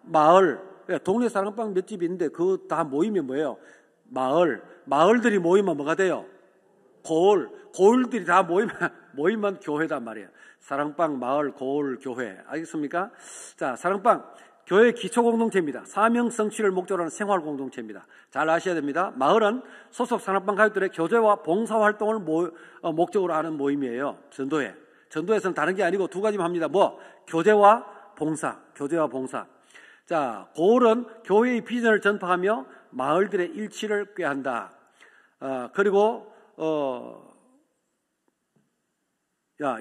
마을. 동네 사랑방 몇 집 있는데 그 다 모이면 뭐예요? 마을. 마을들이 모이면 뭐가 돼요? 고을. 고을들이 다 모이면 교회단 말이에요. 사랑방, 마을, 고을, 교회. 알겠습니까? 자, 사랑방. 교회 기초 공동체입니다. 사명 성취를 목적으로 하는 생활 공동체입니다. 잘 아셔야 됩니다. 마을은 소속 사랑방 가족들의 교제와 봉사 활동을 목적으로 하는 모임이에요. 전도회. 전도에서는 다른 게 아니고 두 가지만 합니다. 교제와 봉사. 교제와 봉사. 자, 고을은 교회의 비전을 전파하며 마을들의 일치를 꾀한다. 그리고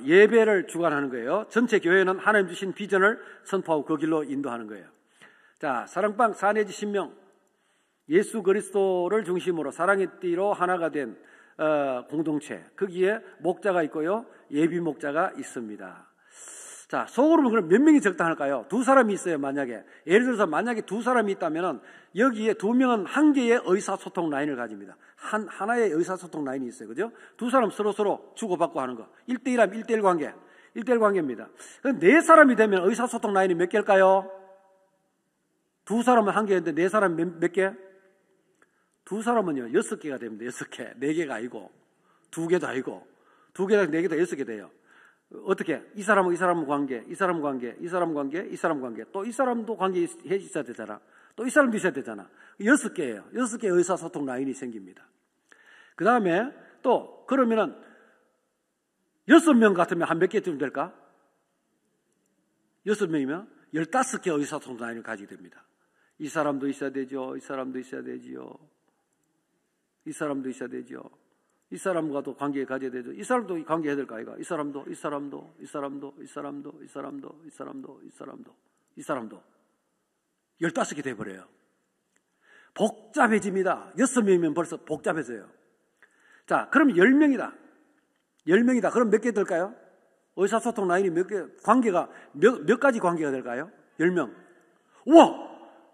예배를 주관하는 거예요. 전체 교회는 하나님 주신 비전을 선포하고 그 길로 인도하는 거예요. 자, 사랑방 4 내지 10명. 예수 그리스도를 중심으로 사랑의 띠로 하나가 된 공동체. 거기에 목자가 있고요. 예비 목자가 있습니다. 자, 소그룹은 그럼 몇 명이 적당할까요? 2 사람이 있어요, 만약에. 예를 들어서 만약에 2 사람이 있다면 여기에 2명은 한 개의 의사소통 라인을 가집니다. 하나의 의사소통 라인이 있어요. 그죠? 2 사람 서로 주고받고 하는 거. 1대1하면 1대1 관계. 1대1 관계입니다. 그럼 4 사람이 되면 의사소통 라인이 몇 개일까요? 2 사람은 한 개인데 4 사람은 몇 개? 2 사람은요, 6개가 됩니다. 6개. 4개가 아니고, 2개도 아니고, 2개랑 4개도 6개 돼요. 어떻게? 이 사람은 이 사람 관계, 이 사람 관계, 이 사람 관계, 이 사람 관계. 또 이 사람도 관계 있어야 되잖아. 또 이 사람도 있어야 되잖아. 6개예요. 6개의 의사소통 라인이 생깁니다. 그 다음에 또, 그러면은, 6명 같으면 한 몇 개쯤 될까? 6명이면 15개 의사소통 라인을 가지게 됩니다. 이 사람도 있어야 되죠. 이 사람도 있어야 되지요. 이 사람도 있어야 되죠. 이 사람과도 관계 가져야 되죠. 이 사람도 관계해야 될까, 이거? 이 사람도, 이 사람도, 이 사람도, 이 사람도, 이 사람도, 이 사람도, 이 사람도, 이 사람도. 15개 돼버려요. 복잡해집니다. 6명이면 벌써 복잡해져요. 자, 그럼 10명이다. 10명이다. 그럼 몇 개 될까요? 의사소통 라인이 몇 개, 관계가, 몇 가지 관계가 될까요? 10명.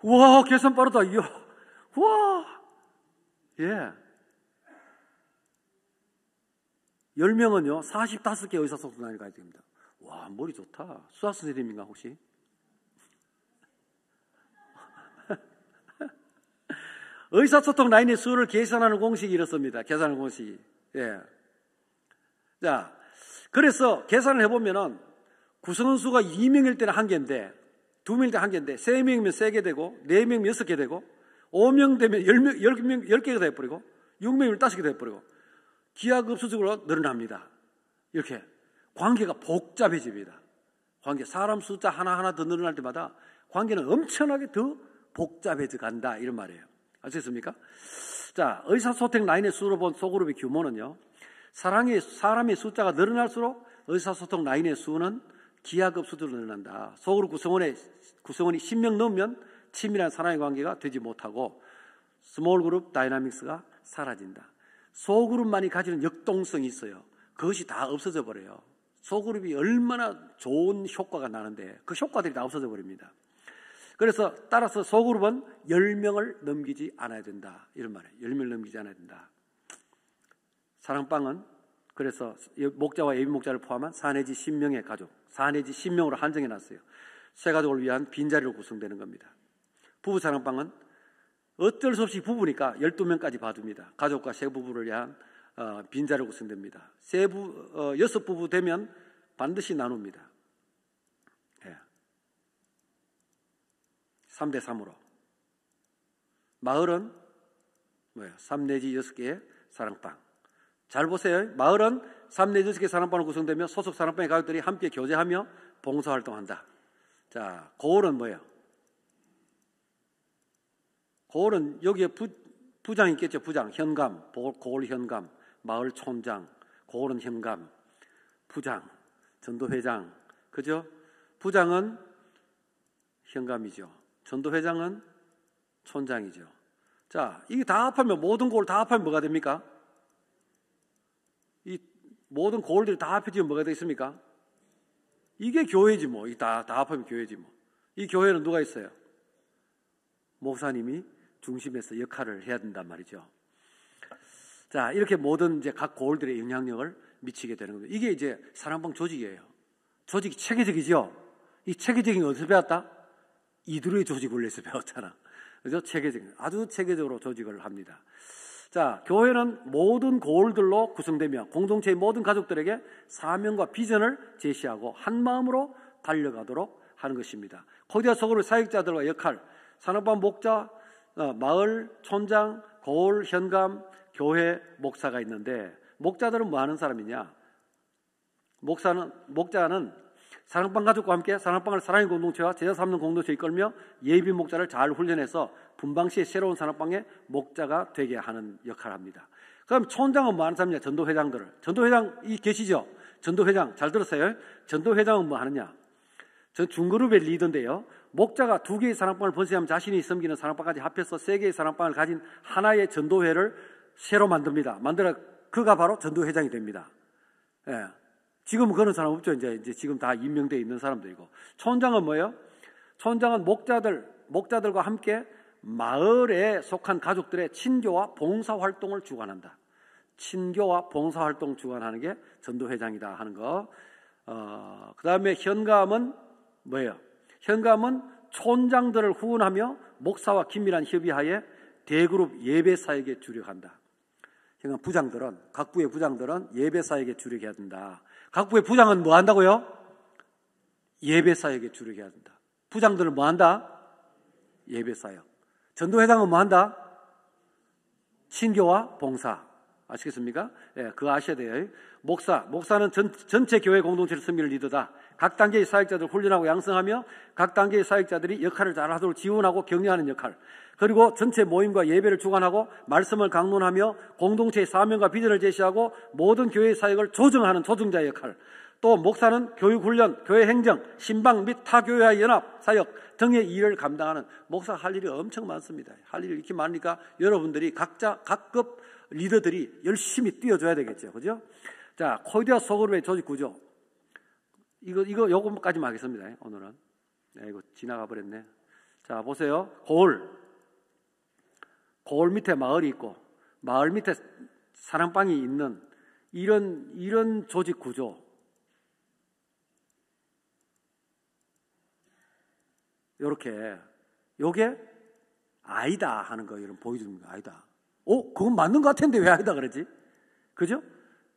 우와, 계산 빠르다. 이야, 우와, 예. 10명은요, 45개 의사소통 라인을 가야 됩니다. 와, 머리 좋다. 수학 선생님인가, 혹시? 의사소통 라인의 수를 계산하는 공식이 이렇습니다. 계산하는 공식이. 예. 자, 그래서 계산을 해보면은 구성원 수가 2명일 때는 1개인데, 2명일 때 1개인데, 3명이면 3개 되고, 4명이면 6개 되고, 5명 되면 10개가 돼버리고, 6명이면 5개 돼버리고, 기하급수적으로 늘어납니다. 이렇게 관계가 복잡해집니다. 관계, 사람 숫자 하나하나 더 늘어날 때마다 관계는 엄청나게 더 복잡해져 간다, 이런 말이에요. 아시겠습니까? 자, 의사소통 라인의 수로 본 소그룹의 규모는요, 사람의 숫자가 늘어날수록 의사소통 라인의 수는 기하급수적으로 늘어난다. 소그룹 구성원이 10명 넘으면 친밀한 사랑의 관계가 되지 못하고 스몰 그룹 다이나믹스가 사라진다. 소그룹만이 가지는 역동성이 있어요. 그것이 다 없어져 버려요. 소그룹이 얼마나 좋은 효과가 나는데 그 효과들이 다 없어져 버립니다. 그래서 따라서 소그룹은 10명을 넘기지 않아야 된다. 이런 말이에요. 10명을 넘기지 않아야 된다. 사랑방은 그래서 목자와 예비 목자를 포함한 4 내지 10명의 가족, 4 내지 10명으로 한정해 놨어요. 세 가족을 위한 빈자리로 구성되는 겁니다. 부부 사랑방은 어쩔 수 없이 부부니까 12명까지 봐줍니다. 가족과 세 부부를 위한 빈자리로 구성됩니다. 6부부 되면 반드시 나눕니다. 3대 3으로. 마을은 3 내지 6개의 사랑방. 잘 보세요. 마을은 3 내지 6개의 사랑방으로 구성되며 소속 사랑방의 가족들이 함께 교제하며 봉사활동한다. 자, 고을은 뭐예요? 고을은 여기에 부장이 있겠죠. 부장, 현감, 고을 현감, 마을 촌장, 고을은 현감, 부장, 전도회장, 그죠? 부장은 현감이죠. 전도회장은 촌장이죠. 자, 이게 다 합하면, 모든 고을 다 합하면 뭐가 됩니까? 이 모든 고을들이 다 합해지면 뭐가 되겠습니까? 이게 교회지 뭐. 다 합하면 교회지 뭐. 이 교회는 누가 있어요? 목사님이 중심에서 역할을 해야 된단 말이죠. 자, 이렇게 모든 이제 각 고을들의 영향력을 미치게 되는 겁니다. 이게 이제 사랑방 조직이에요. 조직이 체계적이죠? 이 체계적인 거 어디서 배웠다? 이두루의 조직 원리에서 배웠잖아. 그죠? 체계적인, 아주 체계적으로 조직을 합니다. 자, 교회는 모든 고을들로 구성되며 공동체의 모든 가족들에게 사명과 비전을 제시하고 한 마음으로 달려가도록 하는 것입니다. 코디아 소그룹 사역자들과 역할, 산업반 목자, 마을, 촌장, 고을, 현감, 교회, 목사가 있는데, 목자들은 뭐 하는 사람이냐? 목자는 사랑방 가족과 함께 사랑방을 사랑의 공동체와 제자 삼는 공동체에 이끌며 예비 목자를 잘 훈련해서 분방시에 새로운 사랑방의 목자가 되게 하는 역할을 합니다. 그럼 촌장은 뭐 하는 사람이냐? 전도회장들을. 전도회장이 계시죠? 전도회장 잘 들었어요? 전도회장은 뭐 하느냐? 전 중그룹의 리더인데요. 목자가 2개의 사랑방을 번성하면 자신이 섬기는 사랑방까지 합해서 3개의 사랑방을 가진 하나의 전도회를 새로 만듭니다. 그가 바로 전도회장이 됩니다. 예. 지금은 그런 사람 없죠. 이제 지금 다 임명되어 있는 사람들이고. 촌장은 뭐예요? 촌장은 목자들과 함께 마을에 속한 가족들의 친교와 봉사활동을 주관한다. 친교와 봉사활동 주관하는 게 전도회장이다 하는 거. 그 다음에 현감은 뭐예요? 현감은 촌장들을 후원하며 목사와 긴밀한 협의하에 대그룹 예배사역에 주력한다. 현감 부장들은, 각 부의 부장들은 예배사역에 주력해야 된다. 각 부의 부장은 뭐 한다고요? 예배사역에 주력해야 된다. 부장들은 뭐 한다? 예배사역. 전도회장은 뭐 한다? 친교와 봉사. 아시겠습니까? 예, 그거 아셔야 돼요. 목사는 전체 교회 공동체를 섬기는 리더다. 각 단계의 사역자들을 훈련하고 양성하며 각 단계의 사역자들이 역할을 잘하도록 지원하고 격려하는 역할. 그리고 전체 모임과 예배를 주관하고 말씀을 강론하며 공동체의 사명과 비전을 제시하고 모든 교회의 사역을 조정하는 조정자의 역할. 또 목사는 교육훈련, 교회 행정, 신방 및 타교회와의 연합, 사역 등의 일을 감당하는, 목사가 할 일이 엄청 많습니다. 할 일이 이렇게 많으니까 여러분들이 각급 리더들이 열심히 뛰어줘야 되겠죠. 그죠? 자, 코디아 소그룹의 조직 구조. 요거까지만 하겠습니다. 오늘은. 네, 이거 지나가 버렸네. 자, 보세요. 고을 밑에 마을이 있고, 마을 밑에 사랑방이 있는 이런 조직 구조. 요게 아니다 하는 거, 이런 보여주는 거 아니다. 그건 맞는 것 같은데 왜 아니다 그러지? 그죠?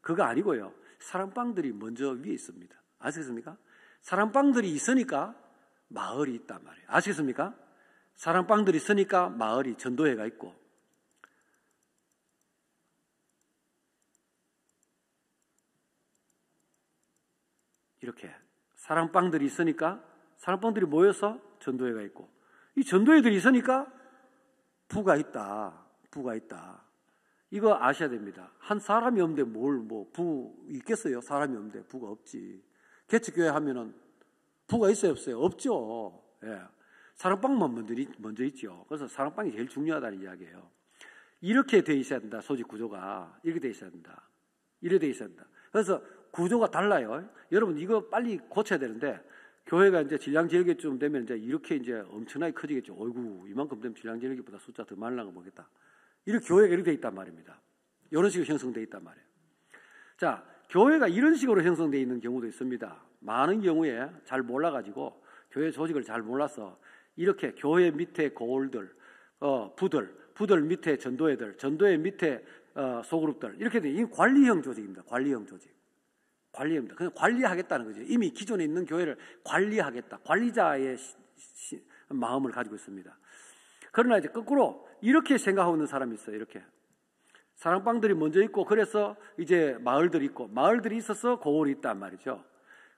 그거 아니고요. 사랑방들이 먼저 위에 있습니다. 아시겠습니까? 사랑방들이 있으니까 마을이 있단 말이에요. 아시겠습니까? 사랑방들이 있으니까 마을이, 전도회가 있고. 이렇게 사랑방들이 있으니까, 사랑방들이 모여서 전도회가 있고, 이 전도회들이 있으니까 부가 있다. 이거 아셔야 됩니다. 한 사람이 없는데 부 있겠어요? 사람이 없는데 부가 없지. 개척교회 하면은 부가 있어요, 없어요? 없죠. 예. 사랑방만 먼저 있죠. 그래서 사랑방이 제일 중요하다는 이야기예요. 이렇게 돼 있어야 된다. 조직 구조가 이렇게 돼 있어야 된다. 이래 돼 있어야 된다. 그래서 구조가 달라요. 여러분 이거 빨리 고쳐야 되는데, 교회가 이제 질량지력이 되면 이렇게 엄청나게 커지겠죠. 어이구, 이만큼 되면 질량지력보다 숫자 더 많으려고 보겠다. 이렇게 교회가 이렇게 돼 있단 말입니다. 이런 식으로 형성돼 있단 말이에요. 자, 교회가 이런 식으로 형성되어 있는 경우도 있습니다. 많은 경우에 잘 몰라가지고 교회 조직을 잘 몰라서 이렇게 교회 밑에 고을들, 부들 밑에 전도회들, 전도회 밑에 소그룹들 이렇게 돼. 이 관리형 조직입니다. 관리형 조직. 관리입니다. 그냥 관리하겠다는 거죠. 이미 기존에 있는 교회를 관리하겠다. 관리자의 마음을 가지고 있습니다. 그러나 이제 거꾸로 이렇게 생각하고 있는 사람이 있어요. 이렇게. 사랑방들이 먼저 있고, 그래서 이제 마을들이 있고, 마을들이 있어서 고을이 있단 말이죠.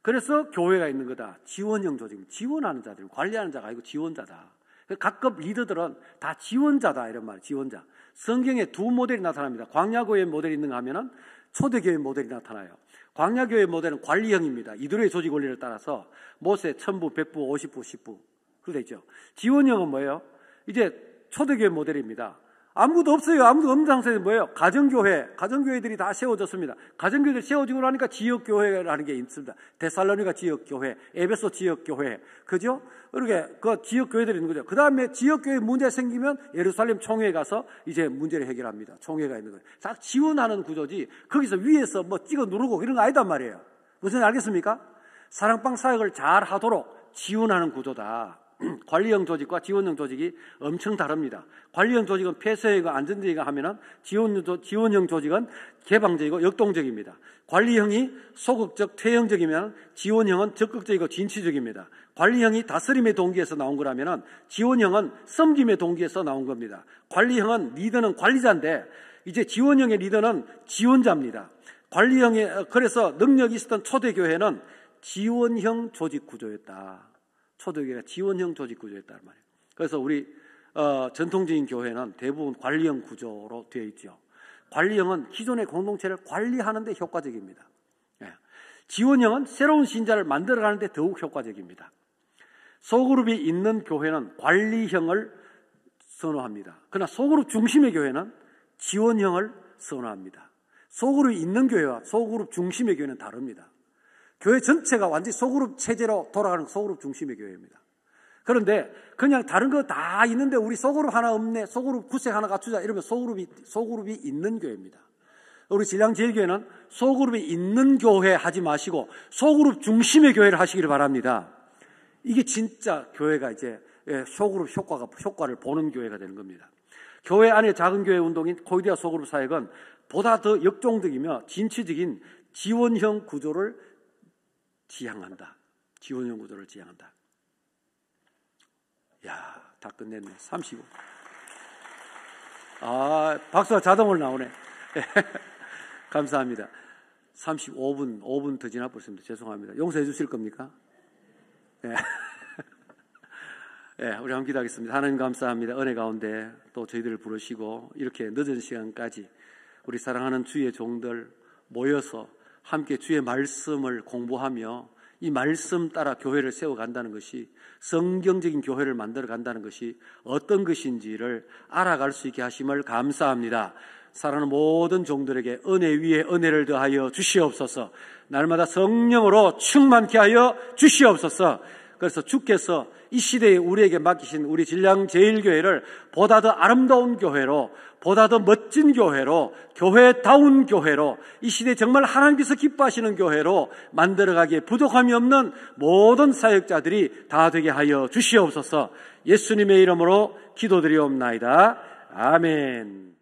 그래서 교회가 있는 거다. 지원형 조직, 지원하는 자들, 관리하는 자가 아니고 지원자다. 각급 리더들은 다 지원자다, 이런 말이에요. 지원자. 성경에 두 모델이 나타납니다. 광야교회 모델이 있는가 하면은 초대교회 모델이 나타나요. 광야교회 모델은 관리형입니다. 이들의 조직 원리를 따라서 모세, 천부, 백부, 50부, 10부 그렇게 되어 있죠. 지원형은 뭐예요? 이제 초대교회 모델입니다. 아무도 없어요. 아무도 없는 상태에서 뭐예요? 가정교회들이 다 세워졌습니다. 가정교회들이 세워지고 나니까 지역교회라는 게 있습니다. 데살로니가 지역교회, 에베소 지역교회, 그죠? 그렇게 그 지역교회들이 있는 거죠. 그 다음에 지역교회 문제 생기면 예루살렘 총회에 가서 이제 문제를 해결합니다. 총회가 있는 거예요. 다 지원하는 구조지, 거기서 위에서 뭐 찍어 누르고 이런 거 아니단 말이에요. 무슨 알겠습니까? 사랑방 사역을 잘 하도록 지원하는 구조다. 관리형 조직과 지원형 조직이 엄청 다릅니다. 관리형 조직은 폐쇄이고 안전적이고 하면은 지원형 조직은 개방적이고 역동적입니다. 관리형이 소극적 퇴행적이면 지원형은 적극적이고 진취적입니다. 관리형이 다스림의 동기에서 나온 거라면은 지원형은 섬김의 동기에서 나온 겁니다. 관리형은 리더는 관리자인데 이제 지원형의 리더는 지원자입니다. 그래서 능력이 있었던 초대교회는 지원형 조직 구조였다. 초대교회가 지원형 조직 구조였단 말이에요. 그래서 우리 전통적인 교회는 대부분 관리형 구조로 되어 있죠. 관리형은 기존의 공동체를 관리하는 데 효과적입니다. 지원형은 새로운 신자를 만들어가는 데 더욱 효과적입니다. 소그룹이 있는 교회는 관리형을 선호합니다. 그러나 소그룹 중심의 교회는 지원형을 선호합니다. 소그룹이 있는 교회와 소그룹 중심의 교회는 다릅니다. 교회 전체가 완전히 소그룹 체제로 돌아가는 소그룹 중심의 교회입니다. 그런데 그냥 다른 거 다 있는데 우리 소그룹 하나 없네, 소그룹 구색 하나 갖추자 이러면 소그룹이 있는 교회입니다. 우리 신량제일교회는 소그룹이 있는 교회 하지 마시고 소그룹 중심의 교회를 하시기를 바랍니다. 이게 진짜 교회가 이제 소그룹 효과를 보는 교회가 되는 겁니다. 교회 안에 작은 교회 운동인 코이디아 소그룹 사역은 보다 더 역동적이며 진취적인 지원형 구조를 지향한다. 지원형 구조를 지향한다. 야, 다 끝냈네. 35. 박수가 자동으로 나오네. 감사합니다. 5분 더 지나 버렸습니다. 죄송합니다. 용서해 주실 겁니까? 네. 네, 우리 함께 기도하겠습니다. 하나님 감사합니다. 은혜 가운데 또 저희들을 부르시고 이렇게 늦은 시간까지 우리 사랑하는 주의 종들 모여서 함께 주의 말씀을 공부하며 이 말씀 따라 교회를 세워간다는 것이, 성경적인 교회를 만들어간다는 것이 어떤 것인지를 알아갈 수 있게 하심을 감사합니다. 사랑하는 모든 종들에게 은혜 위에 은혜를 더하여 주시옵소서. 날마다 성령으로 충만케 하여 주시옵소서. 그래서 주께서 이 시대에 우리에게 맡기신 우리 진량제일교회를 보다 더 아름다운 교회로, 보다 더 멋진 교회로, 교회다운 교회로, 이 시대에 정말 하나님께서 기뻐하시는 교회로 만들어가기에 부족함이 없는 모든 사역자들이 다 되게 하여 주시옵소서. 예수님의 이름으로 기도드리옵나이다. 아멘.